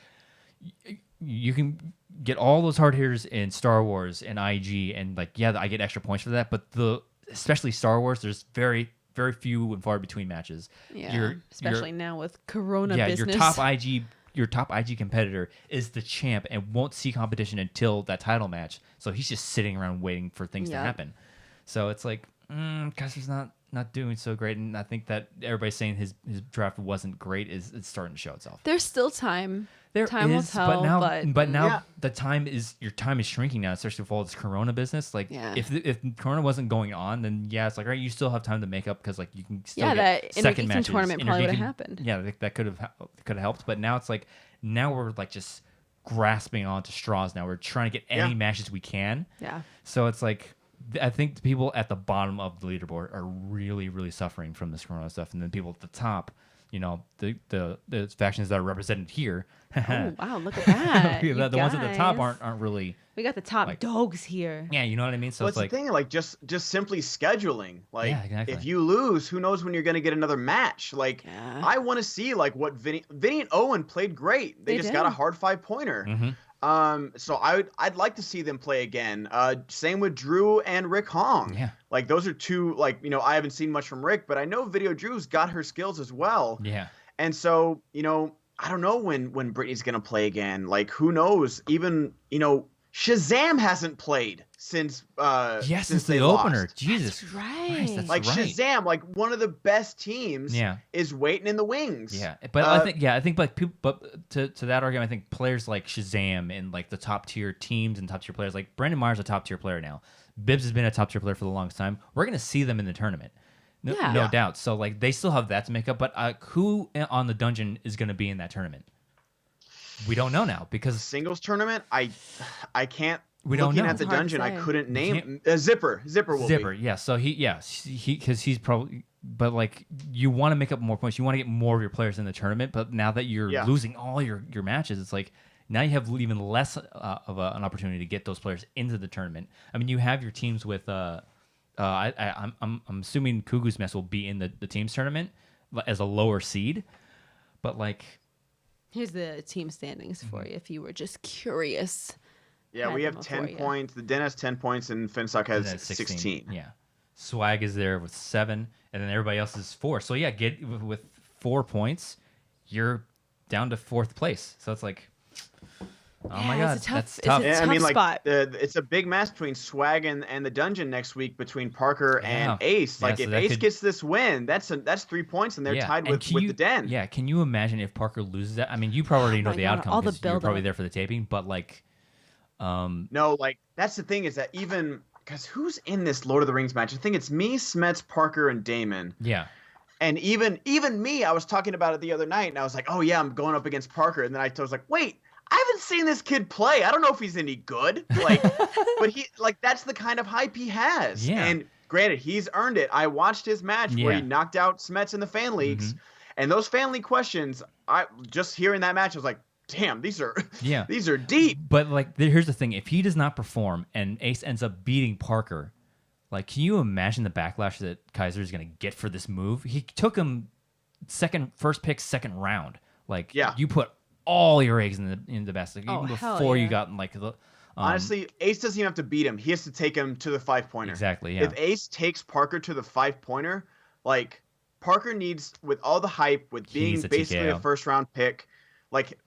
you can get all those hard hitters in Star Wars and IG, and like I get extra points for that. But especially Star Wars, there's very few and far between matches. Yeah, especially now with Corona business. Your top IG competitor is the champ and won't see competition until that title match. So he's just sitting around waiting for things to happen. So it's like, Kaiser's not doing so great, and I think that everybody's saying his draft wasn't great it's starting to show itself. There's still time. Time will tell, but now your time is shrinking now, especially with all this Corona business. Like if Corona wasn't going on, then it's like, all right, you still have time to make up because like you can still get second matches. Tournament probably would have happened. Yeah, that could have helped. But now it's like we're like just grasping onto straws. Now we're trying to get any matches we can. Yeah. So it's like I think the people at the bottom of the leaderboard are really, really suffering from this Corona stuff, and then people at the top. The factions that are represented here. Oh wow! Look at that. The ones at the top aren't really. We got the top dogs here. Yeah, you know what I mean. So it's like the thing, like just simply scheduling. Like, if you lose, who knows when you're going to get another match? Like, I want to see like what Vinny and Owen played great. They just got a hard 5-pointer. Mm-hmm. So I'd like to see them play again. Same with Drew and Rick Hong. Yeah. Like those are two, like, I haven't seen much from Rick, but I know Video Drew's got her skills as well. Yeah. And so, I don't know when Britney's going to play again. Like, who knows? Even, Shazam hasn't played since since the opener. Jesus That's right. Christ, that's like right. Shazam, like one of the best teams is waiting in the wings. Yeah. But I think like people, but to that argument, I think players like Shazam and like the top tier teams and top tier players, like Brandon Myers, a top tier player now. Bibbs has been a top tier player for the longest time. We're going to see them in the tournament. No doubt. So like they still have that to make up, but who on the dungeon is going to be in that tournament? We don't know now because singles tournament. I can't. We don't know. Looking at the dungeon, I couldn't name Zipper. Zipper will be. Yeah. So he because he's probably. But like you want to make up more points, you want to get more of your players in the tournament. But now that you're losing all your matches, it's like now you have even less of an opportunity to get those players into the tournament. I mean, you have your teams with. I'm assuming Kugu's Mess will be in the teams tournament as a lower seed, but like. Here's the team standings for you if you were just curious. Yeah, we have 10 points. The Den has 10 points, and Finstock has 16. Yeah. Swag is there with 7, and then everybody else is 4. So, get with 4 points, you're down to 4th place. So it's like, oh my God, that's tough. It's a tough spot. It's a big match between Swag and the Dungeon next week between Parker and Ace. Like, if Ace gets this win, that's 3 points, and they're tied with the Den. Yeah, can you imagine if Parker loses that? I mean, you probably already know the outcome because you're probably there for the taping, but like... No, like, that's the thing is that even... Because who's in this Lord of the Rings match? I think it's me, Smets, Parker, and Damon. Yeah. And even me, I was talking about it the other night, and I was like, oh yeah, I'm going up against Parker. And then I was like, wait, I haven't seen this kid play. I don't know if he's any good. Like, but he that's the kind of hype he has. Yeah. And granted, he's earned it. I watched his match where he knocked out Smets in the fan leagues, and those fan league questions. I just hearing that match, I was like, damn, these are deep. But like, here's the thing: if he does not perform and Ace ends up beating Parker, like, can you imagine the backlash that Kaiser is going to get for this move? He took him first pick, second round. Like, you put all your eggs in the basket even before you got like the. Honestly, Ace doesn't even have to beat him. He has to take him to the 5-pointer. Exactly. Yeah. If Ace takes Parker to the 5-pointer, like Parker needs, with all the hype, with being basically a first-round pick, like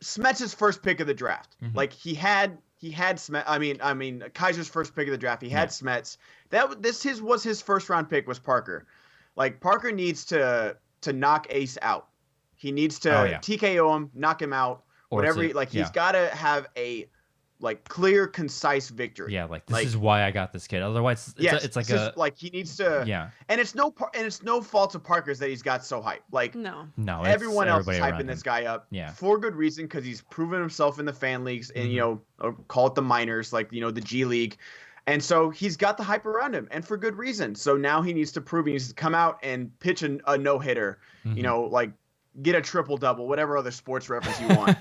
Smets' first pick of the draft. Like he had Smets. I mean Kaiser's first pick of the draft. He had Smets. Was his first-round pick was Parker. Like Parker needs to knock Ace out. He needs to TKO him, knock him out, whatever. He's got to have a like clear, concise victory. Yeah, like this is why I got this kid. Otherwise, it's like like he needs to. Yeah, and it's no fault of Parker's that he's got so hyped. Like no, everyone else is hyping this guy up. Yeah, for good reason, because he's proven himself in the fan leagues and call it the minors, like the G League. And so he's got the hype around him, and for good reason. So now he needs to prove. He needs to come out and pitch a no-hitter. Like get a triple-double, whatever other sports reference you want.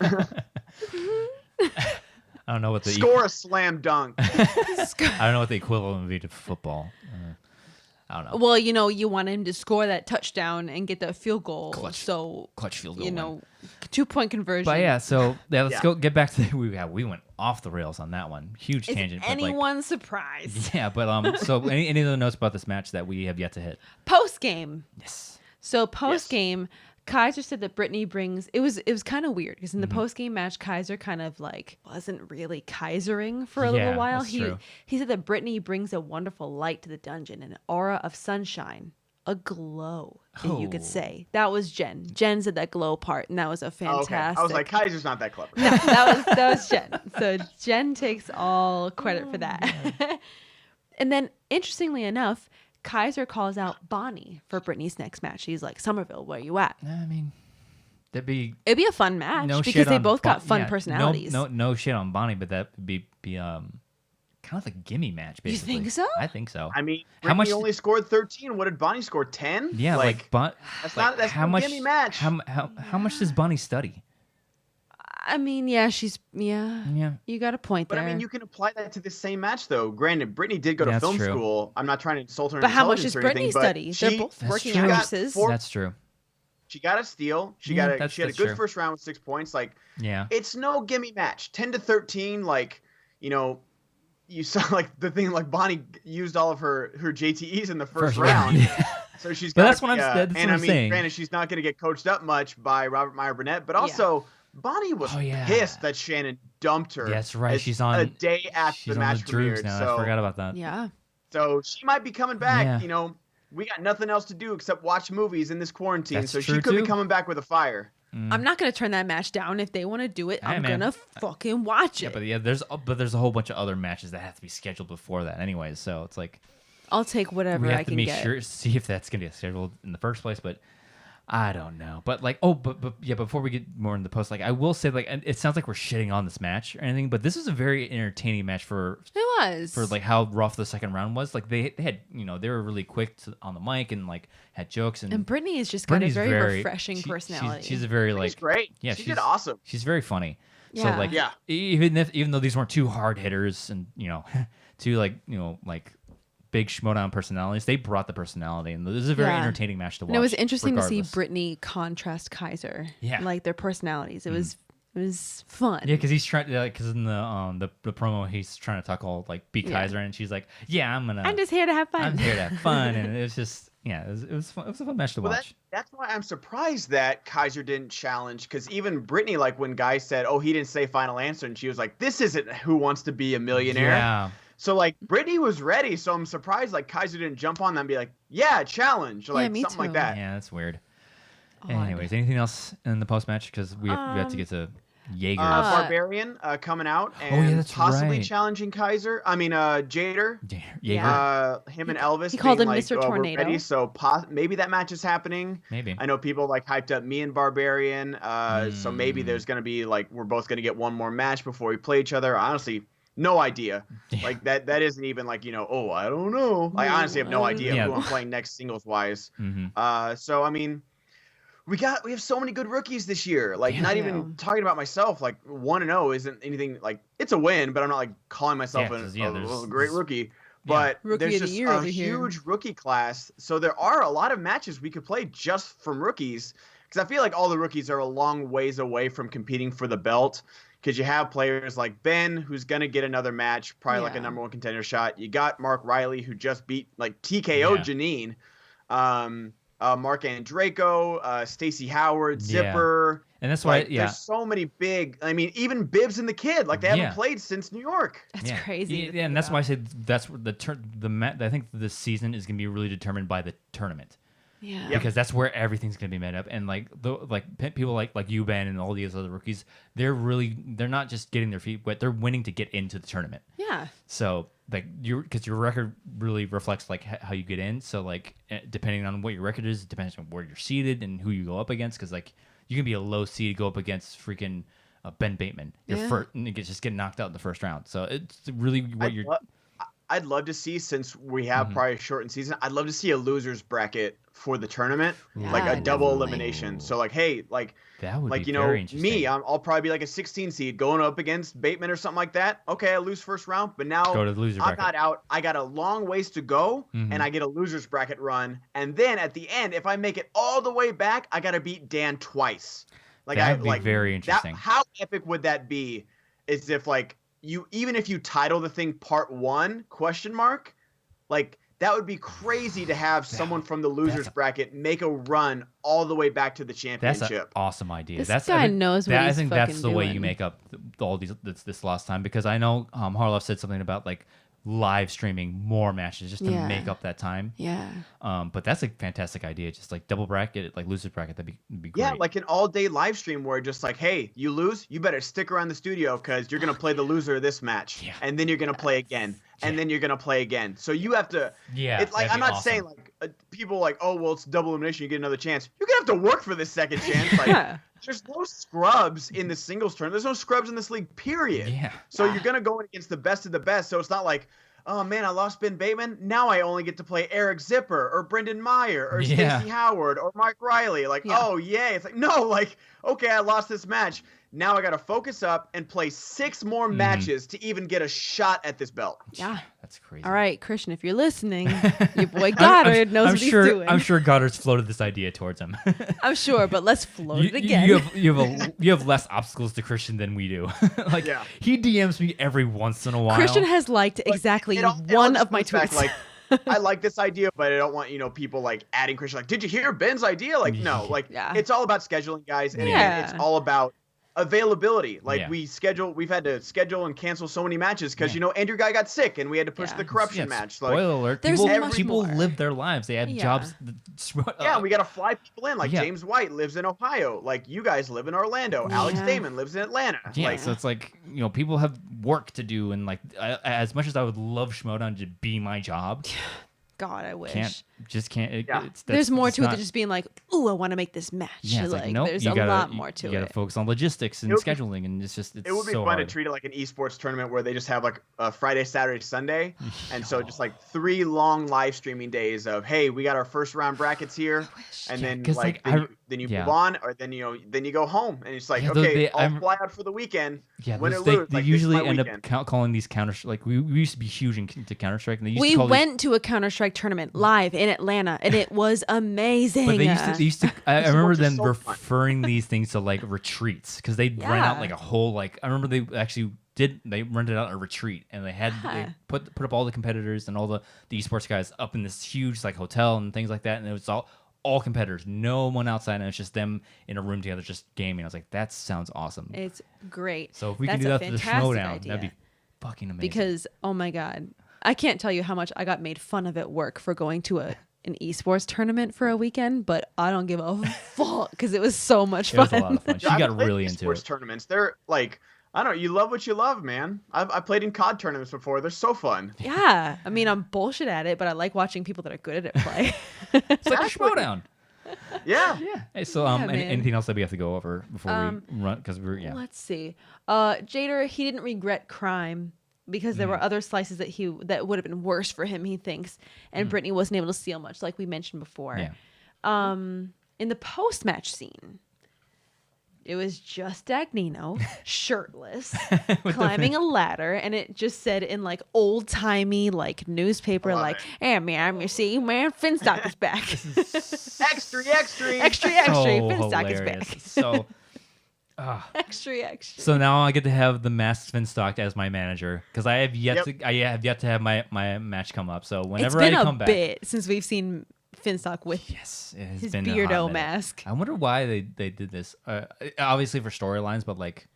I don't know what the score a slam dunk. I don't know what the equivalent would be to football. I don't know. Well, you want him to score that touchdown and get that field goal. Clutch field goal. 2-point conversion. But let's go get back to we went off the rails on that one. Huge tangent. Is anyone surprised? Yeah, but so any other notes about this match that we have yet to hit? Post game. Yes. So post game, Kaiser said that Britney brings it was kind of weird because in the post game match, Kaiser kind of like wasn't really Kaisering for a little while. He said that Britney brings a wonderful light to the dungeon, an aura of sunshine, a glow, you could say. That was Jen. Jen said that glow part, and that was a fantastic. Okay. I was like, Kaiser's not that clever. No, that was Jen. So Jen takes all credit for that. And then, interestingly enough, Kaiser calls out Bonnie for Britney's next match. He's like, Somerville, where you at? I mean, it'd be a fun match because they both got fun personalities. No shit on Bonnie, but that would be kind of a gimme match, basically. You think so? I think so. I mean, Britney only scored 13. What did Bonnie score? 10? Yeah, that's not a gimme match. How much does Bonnie study? I mean, yeah. You got a point there. But I mean, you can apply that to the same match, though. Granted, Britney did go to film school. I'm not trying to insult her. But how much does Britney study? They're both working actresses. That's true. She got a steal. She had a good first round with 6 points. Like, it's no gimme match. 10-13. Like, you saw like the thing like Bonnie used all of her JTEs in the first round. So she's got. That's what I'm saying. Granted, she's not going to get coached up much by Robert Meyer Burnett, but also. Bonnie was pissed that Shannon dumped her. That's right. She's on a day after the match premiered. Now. So, I forgot about that. Yeah. So she might be coming back. We got nothing else to do except watch movies in this quarantine. So she could be coming back with a fire. I'm not gonna turn that match down. If they want to do it, I'm gonna fucking watch it. Yeah, but there's a whole bunch of other matches that have to be scheduled before that, anyways. So it's like I'll take whatever I can get. We have to make sure, see if that's gonna get scheduled in the first place, but. I don't know, but before we get more in the post, like I will say, like it sounds like we're shitting on this match or anything, but this was a very entertaining match for like how rough the second round was. Like they had, they were really quick on the mic and like had jokes and Britney has just got a very refreshing personality. She's a very like she's great. Yeah, she did awesome. She's very funny. Yeah. So like even though these weren't two hard hitters and two like big Schmoedown personalities, they brought the personality, and this is a very entertaining match to watch. And it was interesting to see Britney contrast Kaiser. Yeah, like their personalities. It was fun. Yeah, because he's trying to because in the promo he's trying to talk all like be Kaiser, and she's like, I'm just here to have fun. I'm here to have fun, and it was just it was fun. It was a fun match to watch. That's why I'm surprised that Kaiser didn't challenge, because even Britney, like when guys said, "Oh, he didn't say final answer," and she was like, "This isn't Who Wants to Be a Millionaire." Yeah. So, like, Britney was ready, so I'm surprised, like, Kaiser didn't jump on that and be like, yeah, challenge, or, like, something like that. Yeah, that's weird. Anyways, anything else in the post-match? Because we have to get to Jaeger. Barbarian coming out and possibly challenging Kaiser. I mean, Jader. Jaeger. Him and Elvis. He called him like, Mr. Tornado. Ready, so maybe that match is happening. Maybe. I know people, like, hyped up me and Barbarian. So maybe there's going to be, like, we're both going to get one more match before we play each other. Honestly, no idea. Like that isn't even like, I don't know. I honestly have no idea who I'm playing next singles wise. So I mean, we have so many good rookies this year. Like not even talking about myself, like 1-0 isn't anything, like it's a win, but I'm not like calling myself a great rookie. But there's just a huge rookie class. So there are a lot of matches we could play just from rookies, because I feel like all the rookies are a long ways away from competing for the belt. Because you have players like Ben, who's going to get another match, probably like a number one contender shot. You got Mark Riley, who just beat like TKO Janine. Mark Andraco, Stacey Howard, Zipper. And that's why, there's so many big, I mean, even Bibbs and the Kid, like they haven't played since New York. That's crazy. Yeah, and that's why I said that's where I think this season is going to be really determined by the tournament. Yeah. Because that's where everything's gonna be made up, and people like you, Ben, and all these other rookies, they're not just getting their feet wet; they're winning to get into the tournament. Yeah. So like because your record really reflects like how you get in. So like depending on what your record is, it depends on where you're seated and who you go up against. Because like you can be a low seed, go up against freaking Ben Bateman, and just get knocked out in the first round. So it's really what I'd love to see, since we have probably a shortened season, I'd love to see a loser's bracket for the tournament, like a double elimination. So like, hey, like that would like be very interesting. me, I'll probably be like a 16 seed going up against Bateman or something like that. Okay, I lose first round, but now go to the loser bracket. I'm not out. I got a long ways to go, and I get a loser's bracket run. And then at the end, if I make it all the way back, I got to beat Dan twice. Like that'd be very interesting. How epic would that be? Is if like even if you title the thing Part 1 ? Like that would be crazy to have someone from the losers bracket make a run all the way back to the championship. That's an awesome idea. This guy knows what he's I think that's the doing. way you make up all this lost time, because I know Harloff said something about like live streaming more matches just to make up that time. Yeah. But that's a fantastic idea. Just like double bracket, like loser bracket, that'd be great. Yeah, like an all-day live stream where just like, hey, you lose, you better stick around the studio because you're gonna play the loser of this match, and then you're gonna play again, and then you're gonna play again. So you have to. Yeah. It's like I'm not saying like people like, oh well, it's double elimination, you get another chance. You're gonna have to work for this second chance. Like, there's no scrubs in the singles tournament. There's no scrubs in this league, period. Yeah. So you're gonna go in against the best of the best. So it's not like, oh man, I lost Ben Bateman. Now I only get to play Eric Zipper or Brendan Meyer or Stacey Howard or Mike Riley. Like, oh yay. It's like, no, like, okay, I lost this match. Now I got to focus up and play 6 more matches to even get a shot at this belt. Yeah. That's crazy. All right, Christian, if you're listening, your boy Goddard knows what he's doing. I'm sure Goddard's floated this idea towards him. I'm sure, but let's float it again. You have less obstacles to Christian than we do. He DMs me every once in a while. Christian has liked exactly one of my tweets. Like, I like this idea, but I don't want, people like adding Christian. Like, did you hear Ben's idea? Like, no, like it's all about scheduling, guys. And again, it's all about availability. Like we've had to schedule and cancel so many matches because Andrew Guy got sick and we had to push the corruption match. Like, spoiler alert! People live their lives. They have jobs. We got to fly people in. Like James White lives in Ohio. Like you guys live in Orlando. Alex Damon lives in Atlanta. Yeah, so it's like people have work to do, and like as much as I would love Schmoedown to be my job. God, I wish. Can't. There's more to it than just being like, ooh, I want to make this match. Yeah, it's like nope, there's a lot more to it. You got to focus on logistics and scheduling, and it would be fun hard to treat it like an esports tournament where they just have like a Friday, Saturday, Sunday, and so just like 3 long live streaming days of, hey, we got our first round brackets here, and then then you move on, or then you go home, and it's like, okay, I'll fly out for the weekend. Yeah, win or lose. They usually end up calling these Counter, like we used to be huge into Counter-Strike, and we went to a Counter-Strike tournament live in Atlanta, and it was amazing. But they used to I remember them referring these things to like retreats, because they'd rent out like a whole I remember they rented out a retreat, and they put up all the competitors and all the esports guys up in this huge like hotel and things like that, and it was all competitors, no one outside, and it's just them in a room together just gaming. I was like, that sounds awesome. It's great. So if we can do that for the Schmoedown, that'd be fucking amazing. Because oh my god, I can't tell you how much I got made fun of at work for going to an esports tournament for a weekend, but I don't give a fuck because it was so much fun. It was a lot of fun. She got really into esports tournaments. They're like, I don't know, you love what you love, man. I played in COD tournaments before. They're so fun. Yeah. I mean, I'm bullshit at it, but I like watching people that are good at it play. It's like a Schmoedown. Yeah. Hey, so anything else that we have to go over before we run? Because Let's see. Jader, he didn't regret crime because there were other slices that would have been worse for him, he thinks. And Britney wasn't able to steal much, like we mentioned before. Yeah. In the post-match scene, it was just Dagnino, shirtless, climbing a ladder, and it just said in like old-timey like newspaper, like, "Hey man, you see, man, Finstock is back." Extra. Finstock is back. So extra. So now I get to have the masked Finstock as my manager, because I have yet to have my match come up. So whenever I come back, it's been a bit since we've seen Finstock with his beardo mask. I wonder why they did this. Obviously for storylines, but like,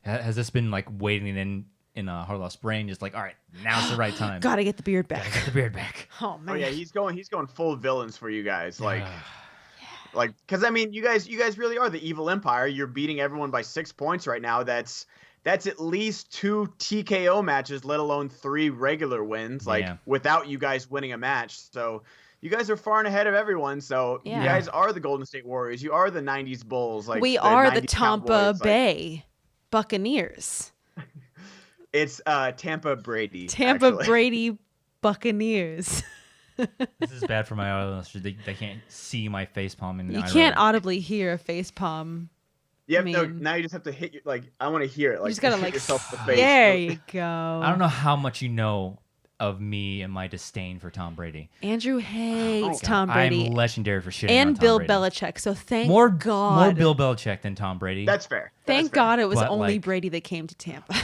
has this been like waiting in in Harlow Spring, just like, all right, now's the right time. Gotta get the beard back. Gotta get the beard back. Oh man. Oh yeah, he's going full villains for you guys. Like, because I mean, you guys really are the evil empire. You're beating everyone by 6 points right now. That's at least 2 TKO matches, let alone 3 regular wins. Like without you guys winning a match. So you guys are far and ahead of everyone. So you guys are the Golden State Warriors. You are the '90s Bulls. Like we are the Tampa Bay Buccaneers. It's Tampa Brady. Tampa Brady Buccaneers. This is bad for my audience. They can't see my face palm. You can't audibly hear a face palm. Yeah, no, now you just have to hit your, like, I want to hear it. Like, you just gotta hit like yourself in the face. There you go. I don't know how much you know of me and my disdain for Tom Brady. Andrew hates Tom Brady. I'm legendary for shitting and on Tom Bill Brady. Belichick. So thank God. More Bill Belichick than Tom Brady. That's fair. Thank God it was only Brady that came to Tampa.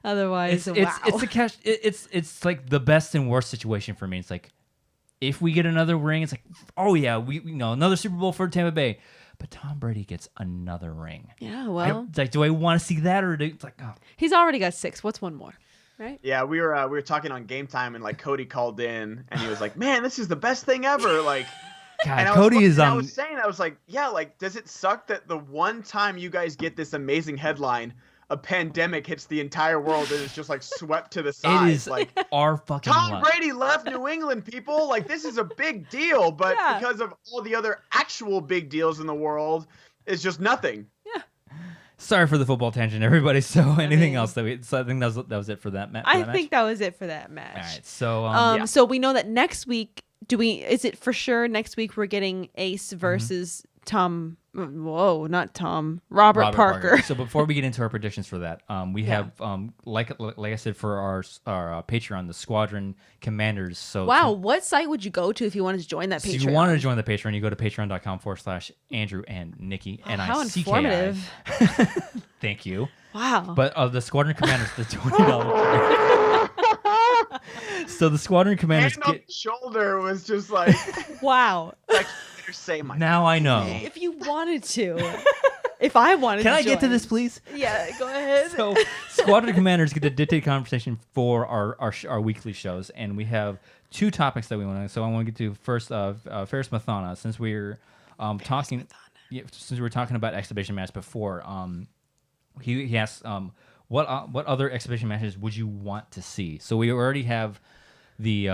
Otherwise, it's a catch. It's like the best and worst situation for me. It's like if we get another ring, it's like, oh yeah, we another Super Bowl for Tampa Bay. But Tom Brady gets another ring. Yeah, well, do I want to see that or it's like, oh. He's already got 6. What's one more? Right? Yeah, we were talking on Game Time and like Cody called in and he was like, "Man, this is the best thing ever!" Like, God, Cody is on. I was saying, I was like, "Yeah, like, does it suck that the one time you guys get this amazing headline, a pandemic hits the entire world and it's just like swept to the side?" It is like our fucking Tom luck. Brady left New England, people. Like, this is a big deal, but because of all the other actual big deals in the world, it's just nothing. Yeah. Sorry for the football tangent, everybody. So anything else that so I think that was it for that match. I think that was it for that match. All right. So so we know that next week, is it for sure next week we're getting Ace versus Tom? Whoa, not Tom. Robert Parker. So before we get into our predictions for that, we have like I said for our Patreon, the Squadron Commanders. So what site would you go to if you wanted to join that Patreon? So if you wanted to join the Patreon, you go to patreon.com/Andrew and Nikki. How informative. Thank you. Wow. But the Squadron Commanders, the $20. So the Squadron Commanders hand on the shoulder was just like, wow. Like, say my now I know. If you wanted to. If I wanted Can to I get to this, please? Yeah, go ahead. So Squadron Commanders get to dictate conversation for our weekly shows, and we have 2 topics that we want to. So I want to get to first Ferris Mathana, since we're talking. Yeah, since we were talking about exhibition match before, he asked what other exhibition matches would you want to see? So we already have the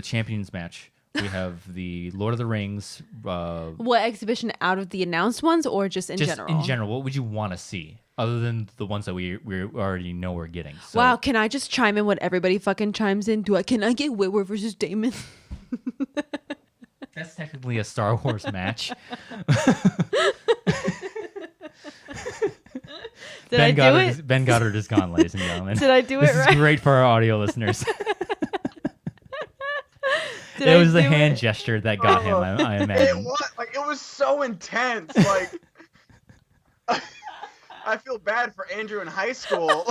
Champions match. We have the Lord of the Rings. What exhibition out of the announced ones, or just in general? In general, what would you want to see other than the ones that we already know we're getting? So, wow, can I just chime in what everybody fucking chimes in? Can I get Whitworth versus Damon? That's technically a Star Wars match. Ben Goddard is gone, ladies and gentlemen. Did I do it right? This is great for our audio listeners. It was the hand gesture that got him, I imagine. It was so intense. Like, I feel bad for Andrew in high school.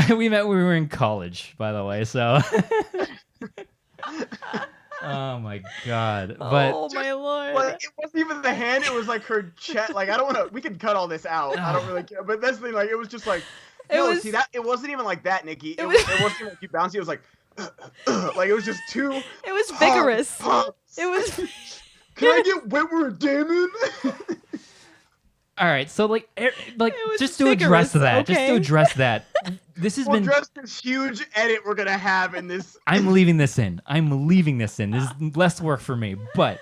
We were in college, by the way, so. Oh my God! But oh my Lord! It wasn't even the hand; it was like her chest. Like, I don't want to. We can cut all this out. I don't really care. But that's the thing. Like, it was just like, see that it wasn't even like that, Nikki. It wasn't even like you bouncy. It was like, like it was just too. It was vigorous. It was. Can I get Whitworth Damon? All right, so like just to address that, this has been address this huge edit we're gonna have in this. I'm leaving this in. This is less work for me, but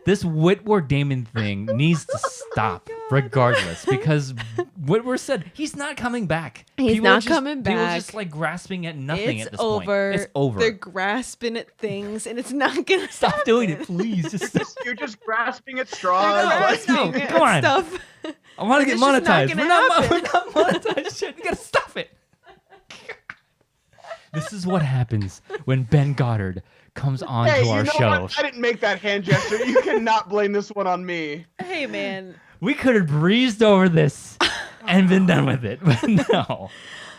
this Whitworth Damon thing needs to stop regardless, because Whitworth said he's not coming back. He's not coming back. People just like grasping at nothing at this point. It's over. They're grasping at things, and it's not gonna stop doing it, please. You're just grasping at straws. Come on. Stuff. I want to get monetized. We're not monetized. Shit, you gotta stop it. This is what happens when Ben Goddard comes on to our show. I didn't make that hand gesture. You cannot blame this one on me. Hey, man. We could have breezed over this and been done with it, but no.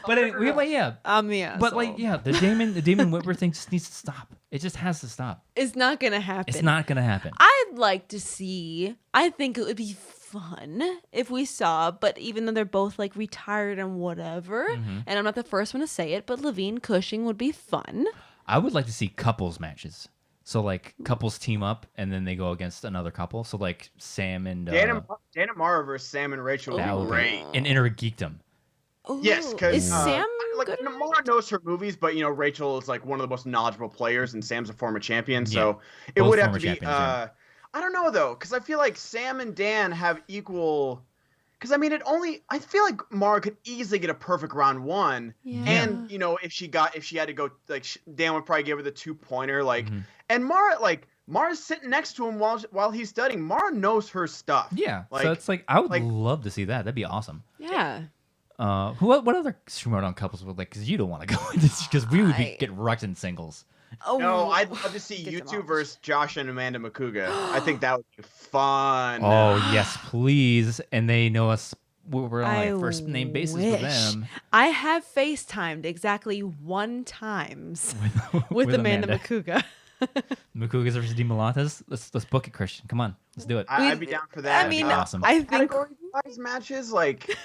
But anyway, I'm the asshole. But the Damon Whitworth thing just needs to stop. It just has to stop. It's not gonna happen. It's not gonna happen. I'd like to see. I think it would be fun if we saw, but even though they're both like retired and whatever, and I'm not the first one to say it, but Levine Cushing would be fun. I would like to see couples matches. So like couples team up and then they go against another couple. So like Sam and Dan and Mara versus Sam and Rachel would be great. And Inner Geekdom. Ooh, yes, because Sam like Mara knows her movies, but Rachel is like one of the most knowledgeable players, and Sam's a former champion, so it would have to be. I don't know though, because I feel like Sam and Dan have equal. Because I feel like Mara could easily get a perfect round one, and if she had to go, like Dan would probably give her the 2-pointer, like, and Mara's sitting next to him while he's studying. Mara knows her stuff. Yeah, so it's like I would love to see that. That'd be awesome. Yeah. What other Schmoedown couples would like? Because you don't want to go into this because we would get wrecked in singles. Oh no, I'd love to see you two versus Josh and Amanda Makuga. I think that would be fun. Oh yes, please! And they know us. We're on a first name basis with them. I have FaceTimed exactly 1 time with Amanda Makuga. Makugas versus Dimalantas. Let's book it, Christian. Come on, let's do it. I'd be down for that. I mean, awesome. I think matches like.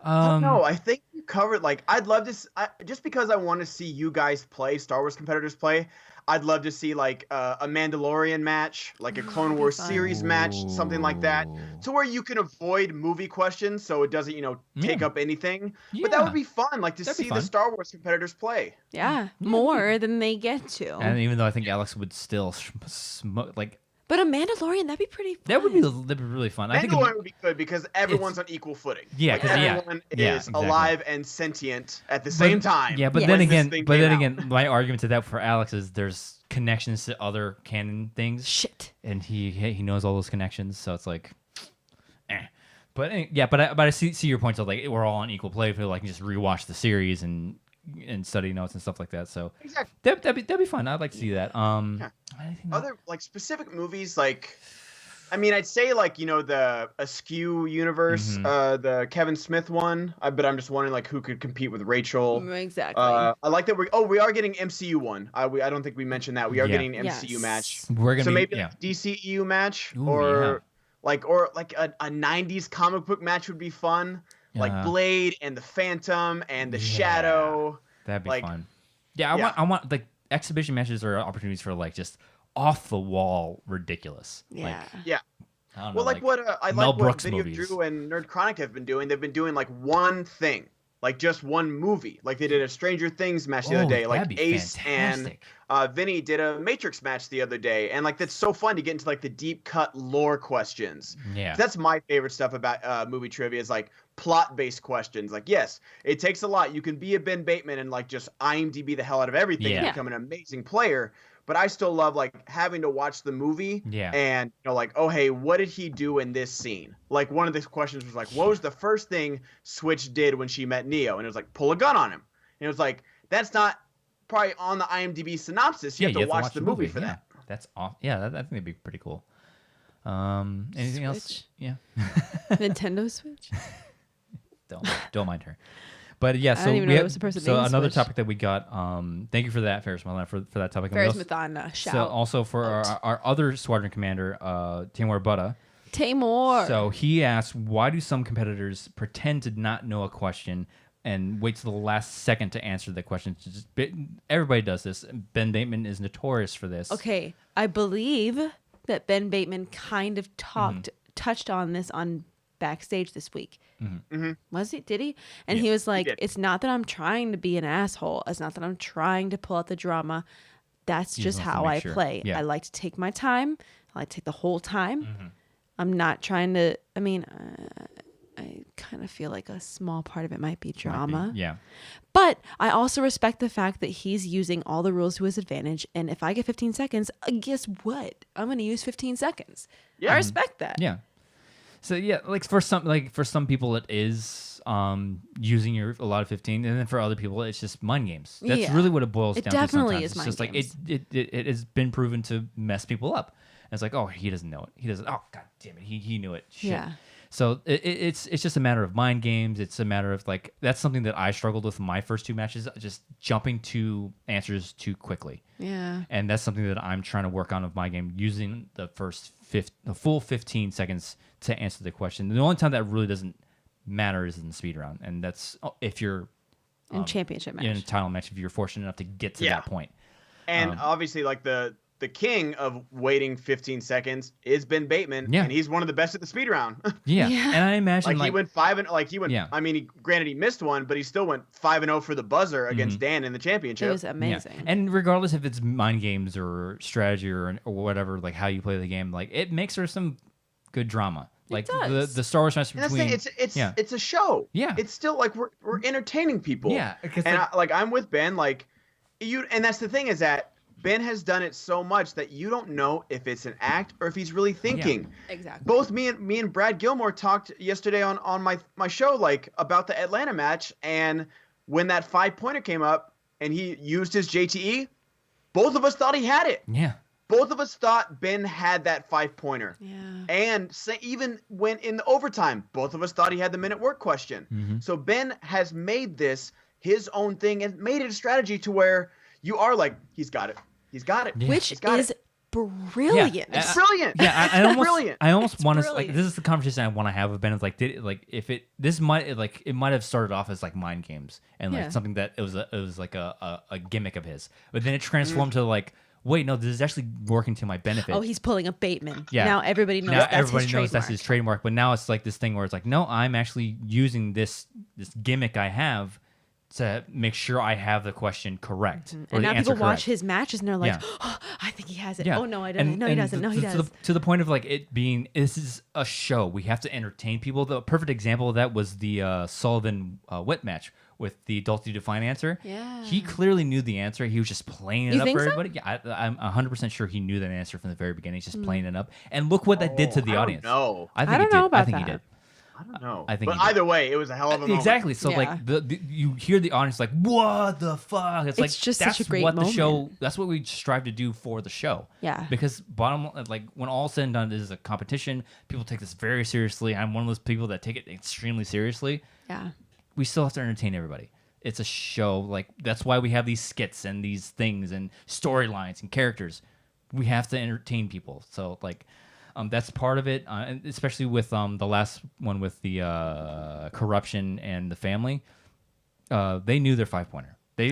I don't know. I think you covered I'd love to just because I want to see you guys play, Star Wars competitors play. I'd love to see like a Mandalorian match, like a Clone Wars series match, something like that, to where you can avoid movie questions, so it doesn't take up anything. Yeah. But that would be fun, like to see the Star Wars competitors play. Yeah, more than they get to. And even though I think Alex would still But a Mandalorian, that'd be pretty fun. That'd be really fun. Mandalorian would be good because everyone's on equal footing. Yeah, because everyone is alive and sentient at the same time. Yeah, but then again, my argument to that for Alex is there's connections to other canon things. Shit. And he knows all those connections, so it's like, But I see your point. So like we're all on equal play. Feel like just rewatch the series and study notes and stuff like that. So exactly, that'd be fun. I'd like to see that. Other like specific movies, like I'd say like the Askew universe, the Kevin Smith one. But I'm just wondering like who could compete with Rachel. Exactly. I like that we are getting MCU one. I don't think we mentioned that we are getting an MCU match. We're gonna maybe like a DCEU match. Ooh, or a 90s comic book match would be fun. Like Blade and the Phantom and the Shadow. That'd be fun. Yeah, I want like exhibition matches or opportunities for like just off the wall ridiculous. Yeah. I don't know, like what I like what Video Drew and Nerd Chronic have been doing. They've been doing like one thing, like just one movie. Like they did a Stranger Things match the other day. Like Ace fantastic. And Vinny did a Matrix match the other day, and like that's so fun to get into like the deep cut lore questions. Yeah, that's my favorite stuff about movie trivia is like plot based questions. Like yes, it takes a lot. You can be a Ben Bateman and like just IMDb the hell out of everything and become an amazing player. But I still love like having to watch the movie and like, oh hey, what did he do in this scene? Like one of the questions was like, what was the first thing Switch did when she met Neo? And it was like, pull a gun on him. And it was like, that's not probably on the IMDb synopsis. You have to watch the movie for that. That's awesome. Yeah, I think it'd be pretty cool. Anything else? Yeah. Nintendo Switch. Don't mind her. But yeah, so another topic that we got. Thank you for that, Ferris Mathana, for that topic. Ferris Mathana, shout. So also for our other squadron commander, Tamor Butta. Tamor. So he asked, why do some competitors pretend to not know a question and wait till the last second to answer the question? Everybody does this. Ben Bateman is notorious for this. Okay, I believe that Ben Bateman kind of touched on this on backstage this week. Was he? Did he? And he was like, it's not that I'm trying to be an asshole. It's not that I'm trying to pull out the drama. That's just how I play. I like to take my time. I like to take the whole time. I'm not trying to, I kind of feel like a small part of it might be drama. Yeah. But I also respect the fact that he's using all the rules to his advantage. And if I get 15 seconds, guess what? I'm going to use 15 seconds. Yeah. I respect that. Yeah. So yeah, like for some people it is using a lot of 15, and then for other people it's just mind games. That's really what it boils down to. It definitely is mind games. It's just like it has been proven to mess people up. And it's like, oh, he doesn't know it. He doesn't. Oh, god damn it, he knew it. Shit. Yeah. So it's just a matter of mind games. It's a matter of like that's something that I struggled with in my first 2 matches, just jumping to answers too quickly. Yeah. And that's something that I'm trying to work on with my game, using the full 15 seconds to answer the question. The only time that really doesn't matter is in the speed round, and that's if you're in championship match, in a title match, if you're fortunate enough to get to that point. And obviously, like the king of waiting 15 seconds is Ben Bateman, and he's one of the best at the speed round. And I imagine he went 5-0. I mean, granted he missed one, but he still went 5-0 for the buzzer against Dan in the championship. It was amazing. And regardless if it's mind games or strategy or whatever, like how you play the game, like it makes for some good drama. Like the Star Wars match between. It's a show. Yeah. It's still like we're entertaining people. Yeah. And I'm with Ben. Like and that's the thing is that Ben has done it so much that you don't know if it's an act or if he's really thinking. Yeah, exactly. Both me and Brad Gilmore talked yesterday on my show like about the Atlanta match, and when that 5-pointer came up and he used his JTE, both of us thought he had it. Yeah. Both of us thought Ben had that 5-pointer. Yeah. And even when in the overtime, both of us thought he had the minute work question. Mm-hmm. So Ben has made this his own thing and made it a strategy to where you are like, he's got it. He's got it. Yeah. Which is brilliant. Yeah. It's brilliant. Yeah, I almost want to like this is the conversation I want to have with Ben. Is like, it might have started off as like mind games and like something that it was like a gimmick of his, but then it transformed to like, wait, no, this is actually working to my benefit. Oh, he's pulling a Bateman. Yeah. Now everybody knows that's his trademark. But now it's like this thing where it's like, no, I'm actually using this gimmick I have to make sure I have the question correct. Mm-hmm. And now people watch his matches and they're like, oh, I think he has it. Yeah. Oh, no, I don't. No, he doesn't. No, he does. To the point of like it being, this is a show. We have to entertain people. The perfect example of that was the Sullivan Witt match with the Dulce Define answer. Yeah. He clearly knew the answer. He was just playing it up for everybody. Yeah, I'm 100% sure he knew that answer from the very beginning. He's just playing it up. And look what that did to the audience. No, I think he did. I don't know. But either way, it was a hell of a moment. Exactly. So like you hear the audience like, what the fuck? It's like just that's such a great what moment. The show. That's what we strive to do for the show. Yeah. Because like when all said and done, this is a competition. People take this very seriously. I'm one of those people that take it extremely seriously. Yeah. We still have to entertain everybody. It's a show. Like that's why we have these skits and these things and storylines and characters. We have to entertain people. So like. That's part of it, and especially with the last one with the corruption and the family. They knew their 5-pointer. They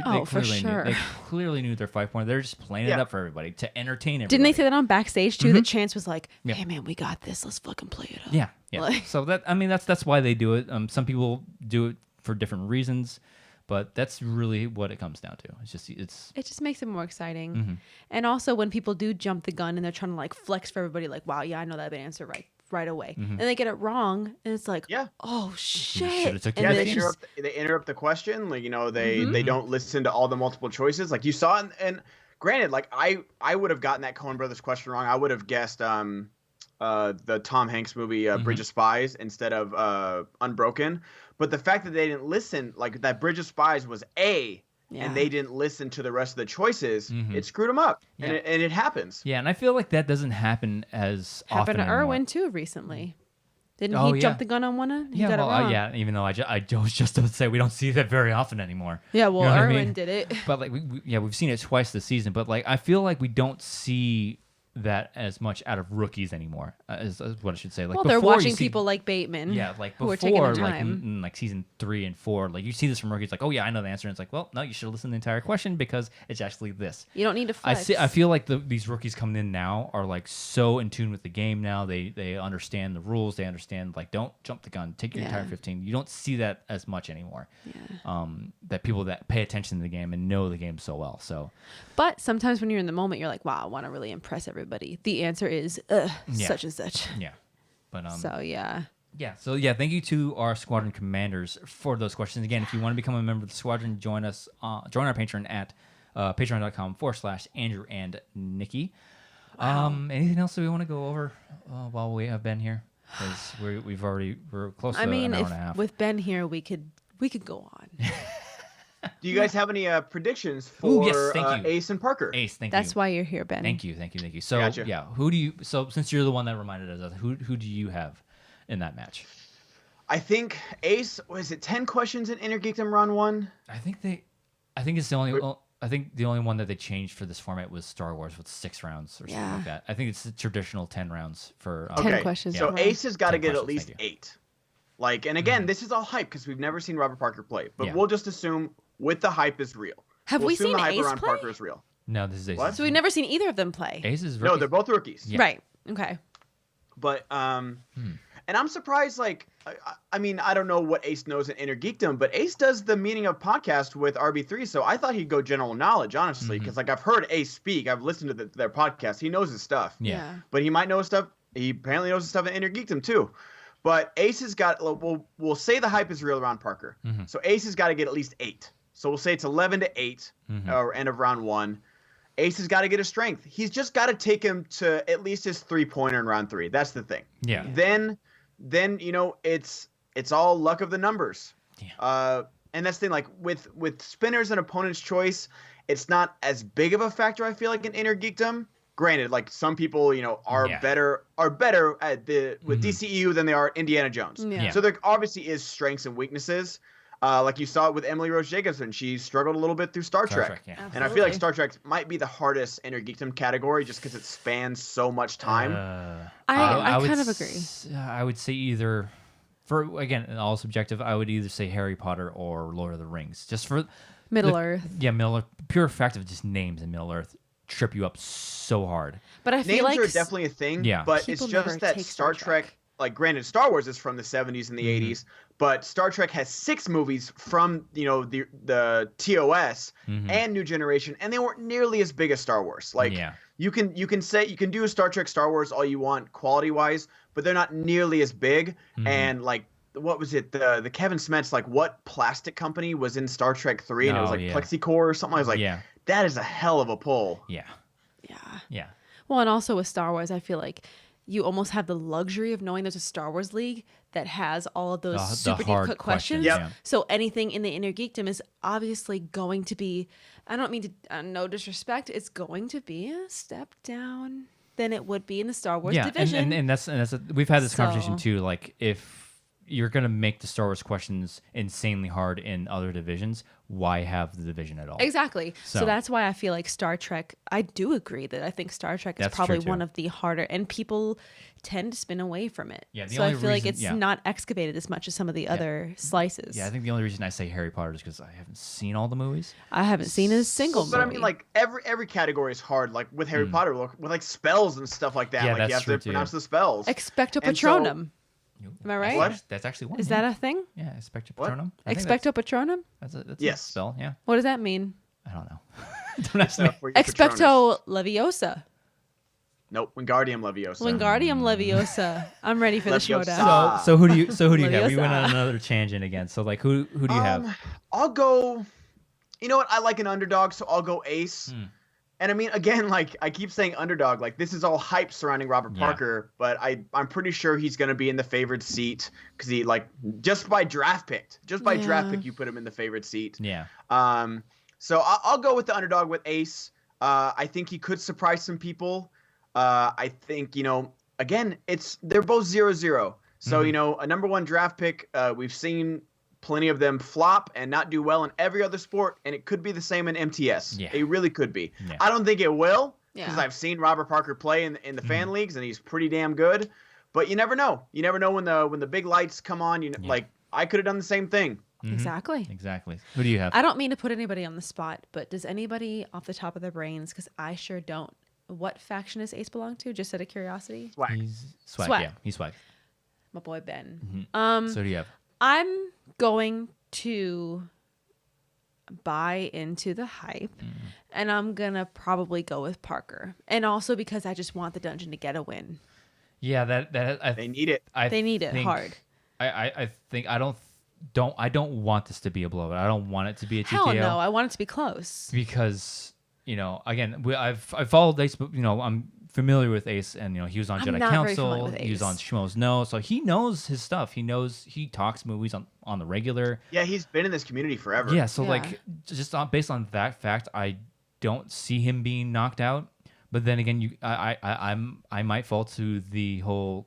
clearly knew their 5-pointer. They're just playing it up for everybody to entertain everybody. Didn't they say that on backstage too? That Chance was like, "Hey man, we got this. Let's fucking play it up." Yeah. Like, so that's why they do it. Some people do it for different reasons. But that's really what it comes down to. It just makes it more exciting. Mm-hmm. And also when people do jump the gun and they're trying to like flex for everybody, like, wow, yeah, I know that answer right away. Mm-hmm. And they get it wrong, and it's like, oh shit. They interrupt the question. Like, they don't listen to all the multiple choices. Like you saw, and granted, like I would have gotten that Coen Brothers question wrong. I would have guessed the Tom Hanks movie Bridge of Spies instead of Unbroken. But the fact that they didn't listen, like that Bridge of Spies was and they didn't listen to the rest of the choices, it screwed them up. Yeah. And it happens. Yeah, and I feel like that doesn't happen as often Happened to anymore. Irwin too recently. Didn't he jump the gun on one? He got it wrong. Even though I was just about to say we don't see that very often anymore. Yeah, well, Irwin did it. But like we've seen it twice this season. But like I feel like we don't see that as much out of rookies anymore, is what I should say. Like, well, they're watching people like Bateman. Yeah, like before, who are taking their like time. in like season 3 and 4, like you see this from rookies, like, oh yeah, I know the answer, and it's like, well, no, you should listen to the entire question because it's actually this. You don't need to flex. I feel like these rookies coming in now are like so in tune with the game now. They understand the rules. They understand like don't jump the gun, take your entire 15. You don't see that as much anymore. Yeah. That people that pay attention to the game and know the game so well. So, but sometimes when you're in the moment, you're like, wow, I want to really impress everybody. The answer is such and such. Yeah. But yeah, thank you to our squadron commanders for those questions. Again, if you want to become a member of the squadron, join us join our Patreon at patreon.com/Andrew and Nikki. Wow. Anything else that we want to go over while we have Ben here? Because we're close to an hour and a half. With Ben here, we could go on. Do you guys have any predictions for Ace and Parker? Ace, thank you. That's why you're here, Ben. Thank you. So, gotcha. yeah, who do you? So, since you're the one that reminded us, who do you have in that match. I think Ace, was it 10 questions in Inner Geekdom round 1? I think it's the only. I think the only one that they changed for this format was Star Wars with 6 rounds or something like that. I think it's the traditional 10 rounds for 10 questions. So Ace has got to get at least 8. Like, and again, this is all hype because we've never seen Robert Parker play, but we'll just assume with the hype is real. Have we seen the hype Ace around play? Parker is real. No, this is Ace. What? So we've never seen either of them play. Ace is rookie. No, they're both rookies. Yeah. Right. Okay. But and I'm surprised. Like, I mean, I don't know what Ace knows in Inner Geekdom, but Ace does the Meaning of podcast with RB3, so I thought he'd go general knowledge, honestly, because like I've heard Ace speak, I've listened to their podcast, he knows his stuff. Yeah. But he might know his stuff. He apparently knows his stuff in Inner Geekdom too. But Ace has got. We'll say the hype is real around Parker. So Ace has got to get at least 8. So we'll say it's 11-8 or end of round 1. Ace has got to get his strength. He's just got to take him to at least his 3-pointer in round 3. That's the thing. Yeah. Then it's all luck of the numbers. Yeah. And that's the thing. Like with spinners and opponent's choice, it's not as big of a factor. I feel like in Inner Geekdom. Granted, like some people, are better at with DCEU than they are Indiana Jones. Yeah. So there obviously is strengths and weaknesses. Like you saw it with Emily Rose Jacobson. She struggled a little bit through Star Trek. Yeah. And I feel like Star Trek might be the hardest Inner Geekdom category just because it spans so much time. I kind of agree. I would say either, for again, all subjective, I would either say Harry Potter or Lord of the Rings. Just for Middle Earth. Yeah, Middle Earth. Pure fact of just names in Middle Earth trip you up so hard. But I feel names like are definitely a thing. Yeah. But it's just that Star Trek, like granted, Star Wars is from the 70s and the 80s, but Star Trek has 6 movies from the TOS and New Generation, and they weren't nearly as big as Star Wars. Like you can do a Star Trek Star Wars all you want quality wise, but they're not nearly as big. And like what was it? The Kevin Smets, like what plastic company was in Star Trek 3 and it was like Plexicore or something. I was like, that is a hell of a pull. Yeah. Well, and also with Star Wars, I feel like you almost have the luxury of knowing there's a Star Wars league that has all of those super deep cut questions. Yep. So anything in the Inner Geekdom is obviously going to be, I don't mean to, no disrespect, it's going to be a step down than it would be in the Star Wars division. And that's we've had this conversation too. Like if you're going to make the Star Wars questions insanely hard in other divisions, why have the division at all? Exactly. So that's why I feel like Star Trek, I do agree that I think Star Trek is probably one of the harder, and people tend to spin away from it. Yeah, so I feel like it's not excavated as much as some of the other slices. Yeah, I think the only reason I say Harry Potter is because I haven't seen all the movies. I haven't seen a single movie. But I mean, like every category is hard. Like with Harry Potter, with like spells and stuff like that. Yeah, like you have to pronounce the spells. Expecto Patronum. Am I right? What? That's actually one. Is that a thing? Yeah, Expecto Patronum. Expecto Patronum? That's yes. a spell, yeah. What does that mean? I don't know. Don't ask me. Expecto Leviosa. Nope, Wingardium Leviosa. Wingardium Leviosa. I'm ready for the Schmoedown. So who do you have? We went on another tangent again. So like who do you have? I'll go. You know what? I like an underdog, so I'll go Ace. And I mean, again, like I keep saying underdog, like this is all hype surrounding Robert Parker, but I'm pretty sure he's going to be in the favored seat because he just by draft pick, you put him in the favored seat. Yeah. So I'll go with the underdog with Ace. I think he could surprise some people. I think, again, they're both 0-0. So, a number 1 draft pick, we've seen plenty of them flop and not do well in every other sport, and it could be the same in MTS. Yeah. It really could be. Yeah. I don't think it will because I've seen Robert Parker play in the fan leagues, and he's pretty damn good. But you never know. You never know when the big lights come on. Like I could have done the same thing. Exactly. Who do you have? I don't mean to put anybody on the spot, but does anybody off the top of their brains, because I sure don't, what faction does Ace belong to? Just out of curiosity. Swag. He's swag. Yeah, he's swag. My boy Ben. So who do you have? I'm going to buy into the hype, and I'm gonna probably go with Parker, and also because I just want the dungeon to get a win. Yeah, they need it. They need it hard. I think I don't want this to be a blowout. I don't want it to be a TKO. Hell no, I want it to be close. Because again, I've followed Ace. I'm familiar with Ace, and he was on Jedi Council. He was on Schmo's No, so he knows his stuff. He talks movies on the regular. Yeah, he's been in this community forever. Yeah, so just based on that fact, I don't see him being knocked out. But then again, I might fall to the whole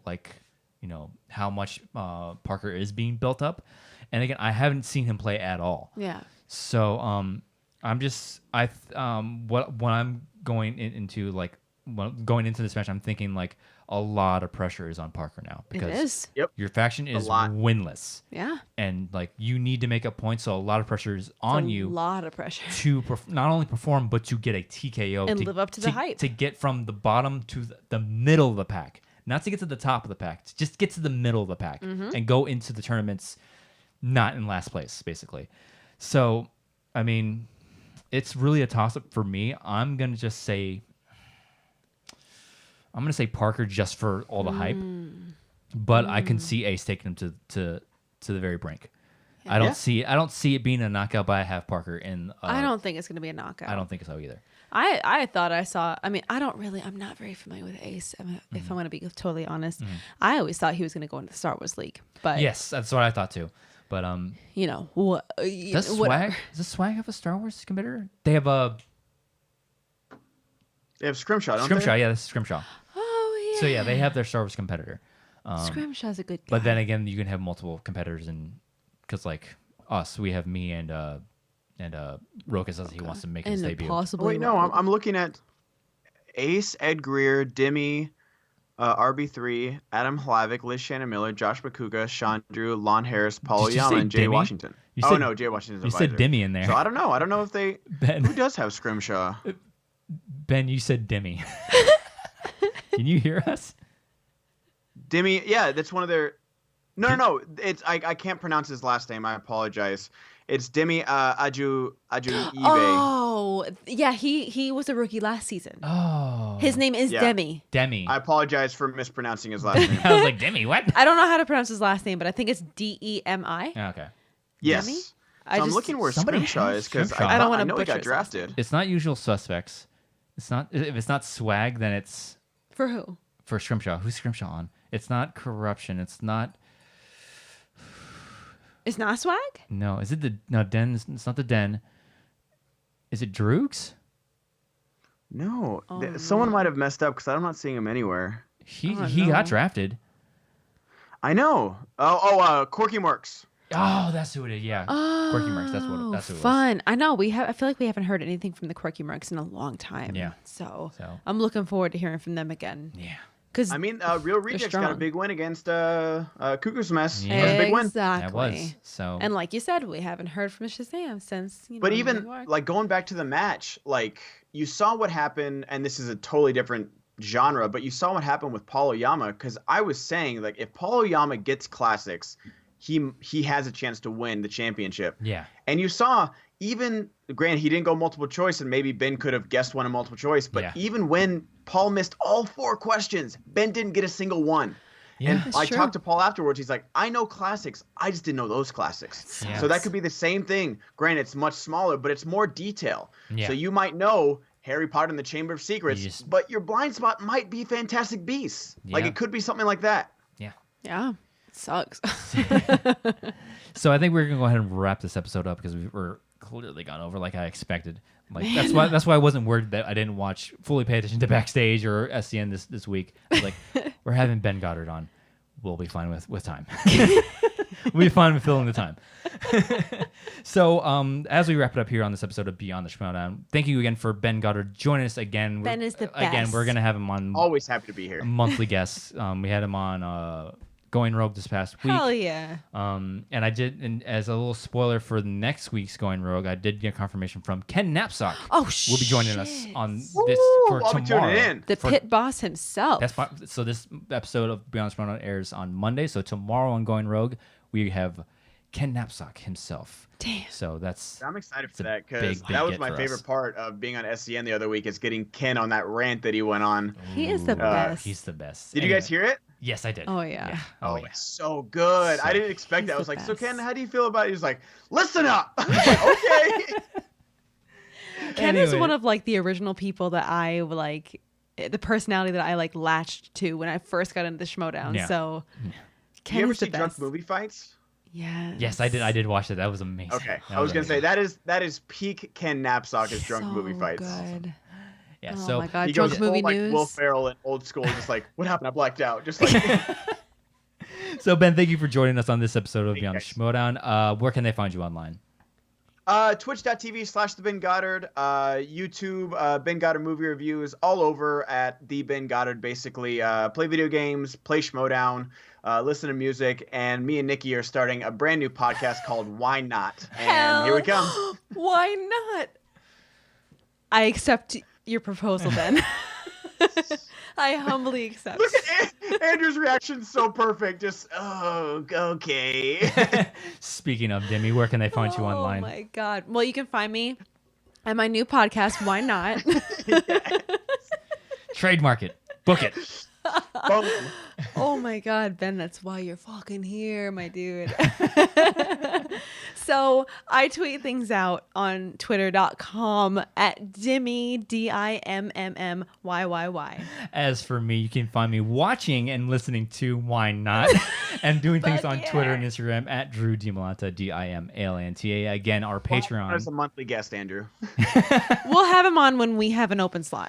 how much Parker is being built up. And again, I haven't seen him play at all. Yeah. So when I'm going into going into this match, I'm thinking like a lot of pressure is on Parker now because your faction is winless. Yeah. And like you need to make up points, so a lot of pressure is on you. A lot of pressure to not only perform but to get a TKO and live up to the hype. To get from the bottom to the middle of the pack, not to get to the top of the pack, to just get to the middle of the pack and go into the tournaments not in last place, basically. So, I mean, it's really a toss-up for me. I'm gonna say Parker just for all the hype, but I can see Ace taking him to the very brink. Yeah. I don't see it being a knockout, but I have Parker in. I don't think it's gonna be a knockout. I don't think so either. I thought I saw. I mean, I'm not very familiar with Ace. If I'm gonna be totally honest, I always thought he was gonna go into the Star Wars League. But yes, that's what I thought too. But does Swag have a Star Wars competitor? They have Scrimshaw, don't they? Scrimshaw, yeah, this is Scrimshaw. Oh yeah. So yeah, they have their Star Wars competitor. Scrimshaw's a good guy. But then again, you can have multiple competitors, because like us, we have me and Roka says he wants to make his debut. Wait, no, I'm looking at Ace, Ed Greer, Dimmy, RB3, Adam Hlavik, Liz Shannon Miller, Josh Bakuga, Sean Drew, Lon Harris, Paul Yama, and Jay Washington. Jay Washington's you said Dimmy in there. So I don't know. I don't know if they. Ben, who does have Scrimshaw? Ben, you said Dimmy. Can you hear us? Dimmy, yeah, that's one of their. No. It's I can't pronounce his last name. I apologize. It's Demi Aju Ibe. Oh, yeah, he was a rookie last season. Oh. His name is Demi. Demi. I apologize for mispronouncing his last name. I was like, Demi, what? I don't know how to pronounce his last name, but I think it's Demi. Okay. Yes. Demi? So I'm looking where Scrimshaw is because I don't want to know he got drafted. It's not usual suspects. It's not. If it's not Swag, then it's for who? For Scrimshaw. Who's Scrimshaw on? It's not Corruption. It's not. It's not Swag? No. Is it Den? It's not the Den. Is it Droogs? No. Someone might have messed up because I'm not seeing him anywhere. He got drafted. I know. Corky Mercs. Oh, that's who it is. Yeah. Quirky Mercs. That's who it was. Fun. I know. I feel like we haven't heard anything from the Quirky Mercs in a long time. Yeah. So I'm looking forward to hearing from them again. Yeah. I mean, Real Rejects got a big win against Cuckoo's Mess. Yeah. That was a big win. Exactly. That was. So. And like you said, we haven't heard from Shazam since. But even like going back to the match, like you saw what happened, and this is a totally different genre, but you saw what happened with Paul Oyama, because I was saying like if Paul Oyama gets classics, he has a chance to win the championship. Yeah. And you saw, even granted he didn't go multiple choice, and maybe Ben could have guessed one in multiple choice, but even when Paul missed all 4 questions, Ben didn't get a single one. Yeah, and I talked to Paul afterwards. He's like, I know classics. I just didn't know those classics. Yes. So that could be the same thing. Granted, it's much smaller, but it's more detail. Yeah. So you might know Harry Potter and the Chamber of Secrets, but your blind spot might be Fantastic Beasts. Yeah. Like it could be something like that. Yeah. Yeah. It sucks. So I think we're gonna go ahead and wrap this episode up because we're clearly gone over like I expected. Like that's why I wasn't worried that I didn't fully pay attention to Backstage or SCN this week. I was like, we're having Ben Goddard on. We'll be fine with time. We'll be fine with filling the time. So as we wrap it up here on this episode of Beyond the Schmoedown, thank you again for Ben Goddard joining us again. Ben is the best. Again, we're gonna have him on. Always happy to be here. A monthly guest. We had him on Going Rogue this past week. Hell yeah. And I did, and as a little spoiler for next week's Going Rogue, I did get confirmation from Ken Knapsack. Oh shit! Will be joining us on this for I'll tomorrow. Be tuning in. The pit boss himself. So this episode of Beyond the Schmoedown airs on Monday. So tomorrow on Going Rogue, we have Ken Knapsack himself. Damn. So I'm excited for that because that was my favorite part of being on SCN the other week is getting Ken on that rant that he went on. He is the best. He's the best. Did you guys hear it? Yes, I did. Oh yeah. Oh, it's so good. I didn't expect that. I was like, so Ken, how do you feel about it? He was like, listen up. I was like, okay. Ken is one of like the original people that I like, the personality that I like latched to when I first got into the Schmoedown. Yeah. So Ken you ever is the see best. Drunk Movie Fights? Yes. Yes, I did. I did watch that. That was amazing. Okay. I was gonna say that is peak Ken Knapsack as Drunk Movie Fights. Good. Yeah, oh my God, he Drunk goes Movie full, News. Like Will Ferrell and old school, just like, what happened? I blacked out. Just like So Ben, thank you for joining us on this episode of Beyond Schmoedown. Where can they find you online? Twitch.tv/the Ben Goddard, YouTube, Ben Goddard movie reviews, all over at the Ben Goddard. Basically, play video games, play Schmoedown, listen to music, and me and Nicki are starting a brand new podcast called Why Not? And here we come. Why not? I accept your proposal, Ben. I humbly accept. Look at Andrew's reaction, so perfect. Just, oh, okay. Speaking of, Demi, where can they find you online? Oh, my God. Well, you can find me at my new podcast, Why Not? Trademark it. Book it. Oh, my God, Ben, that's why you're fucking here, my dude. So I tweet things out on twitter.com at Dimmy, DIMMMYYY. As for me, you can find me watching and listening to Why Not and doing things on Twitter and Instagram at Drew Dimalanta, DIMALANTA. Again, our Patreon. There's a monthly guest, Andrew. We'll have him on when we have an open slot.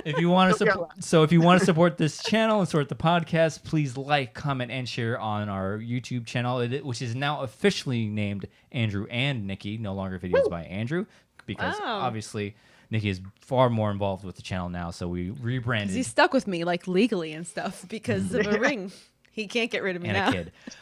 If you want to support this channel and support the podcast, please like, comment, and share on our YouTube channel, which is now officially named Andrew and Nicki, no longer videos by Andrew, because obviously Nicki is far more involved with the channel now, so we rebranded. He's stuck with me like legally and stuff because of a ring. He can't get rid of me now.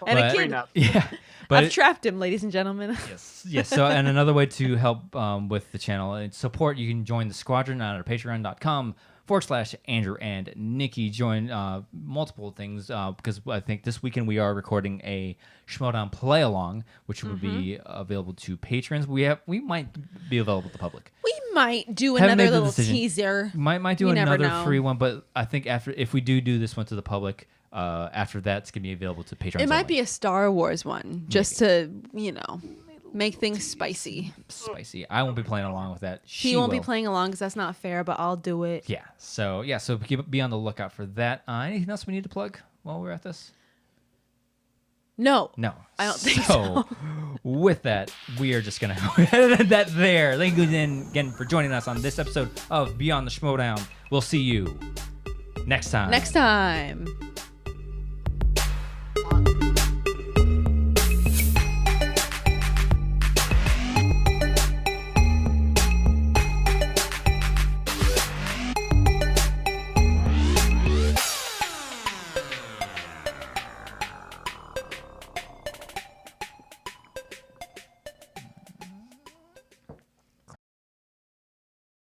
And a kid. A kid. Yeah. But I've trapped him, ladies and gentlemen. Yes. So, and another way to help with the channel and support, you can join the squadron on our patreon.com/Andrew and Nicki. Join multiple things because I think this weekend we are recording a Schmoedown play along, which will be available to patrons. We might be available to the public. We might do another little teaser. Might do another free one, but I think if we do this one to the public, after that, it's gonna be available to patrons. It might be a Star Wars one, just to make things spicy. I won't be playing along with that. He won't be playing along because that's not fair, but I'll do it. Yeah. So be on the lookout for that. Anything else we need to plug while we're at this? No, I don't think so. With that, we are just gonna end that there. Thank you again for joining us on this episode of Beyond the Schmoedown. We'll see you next time.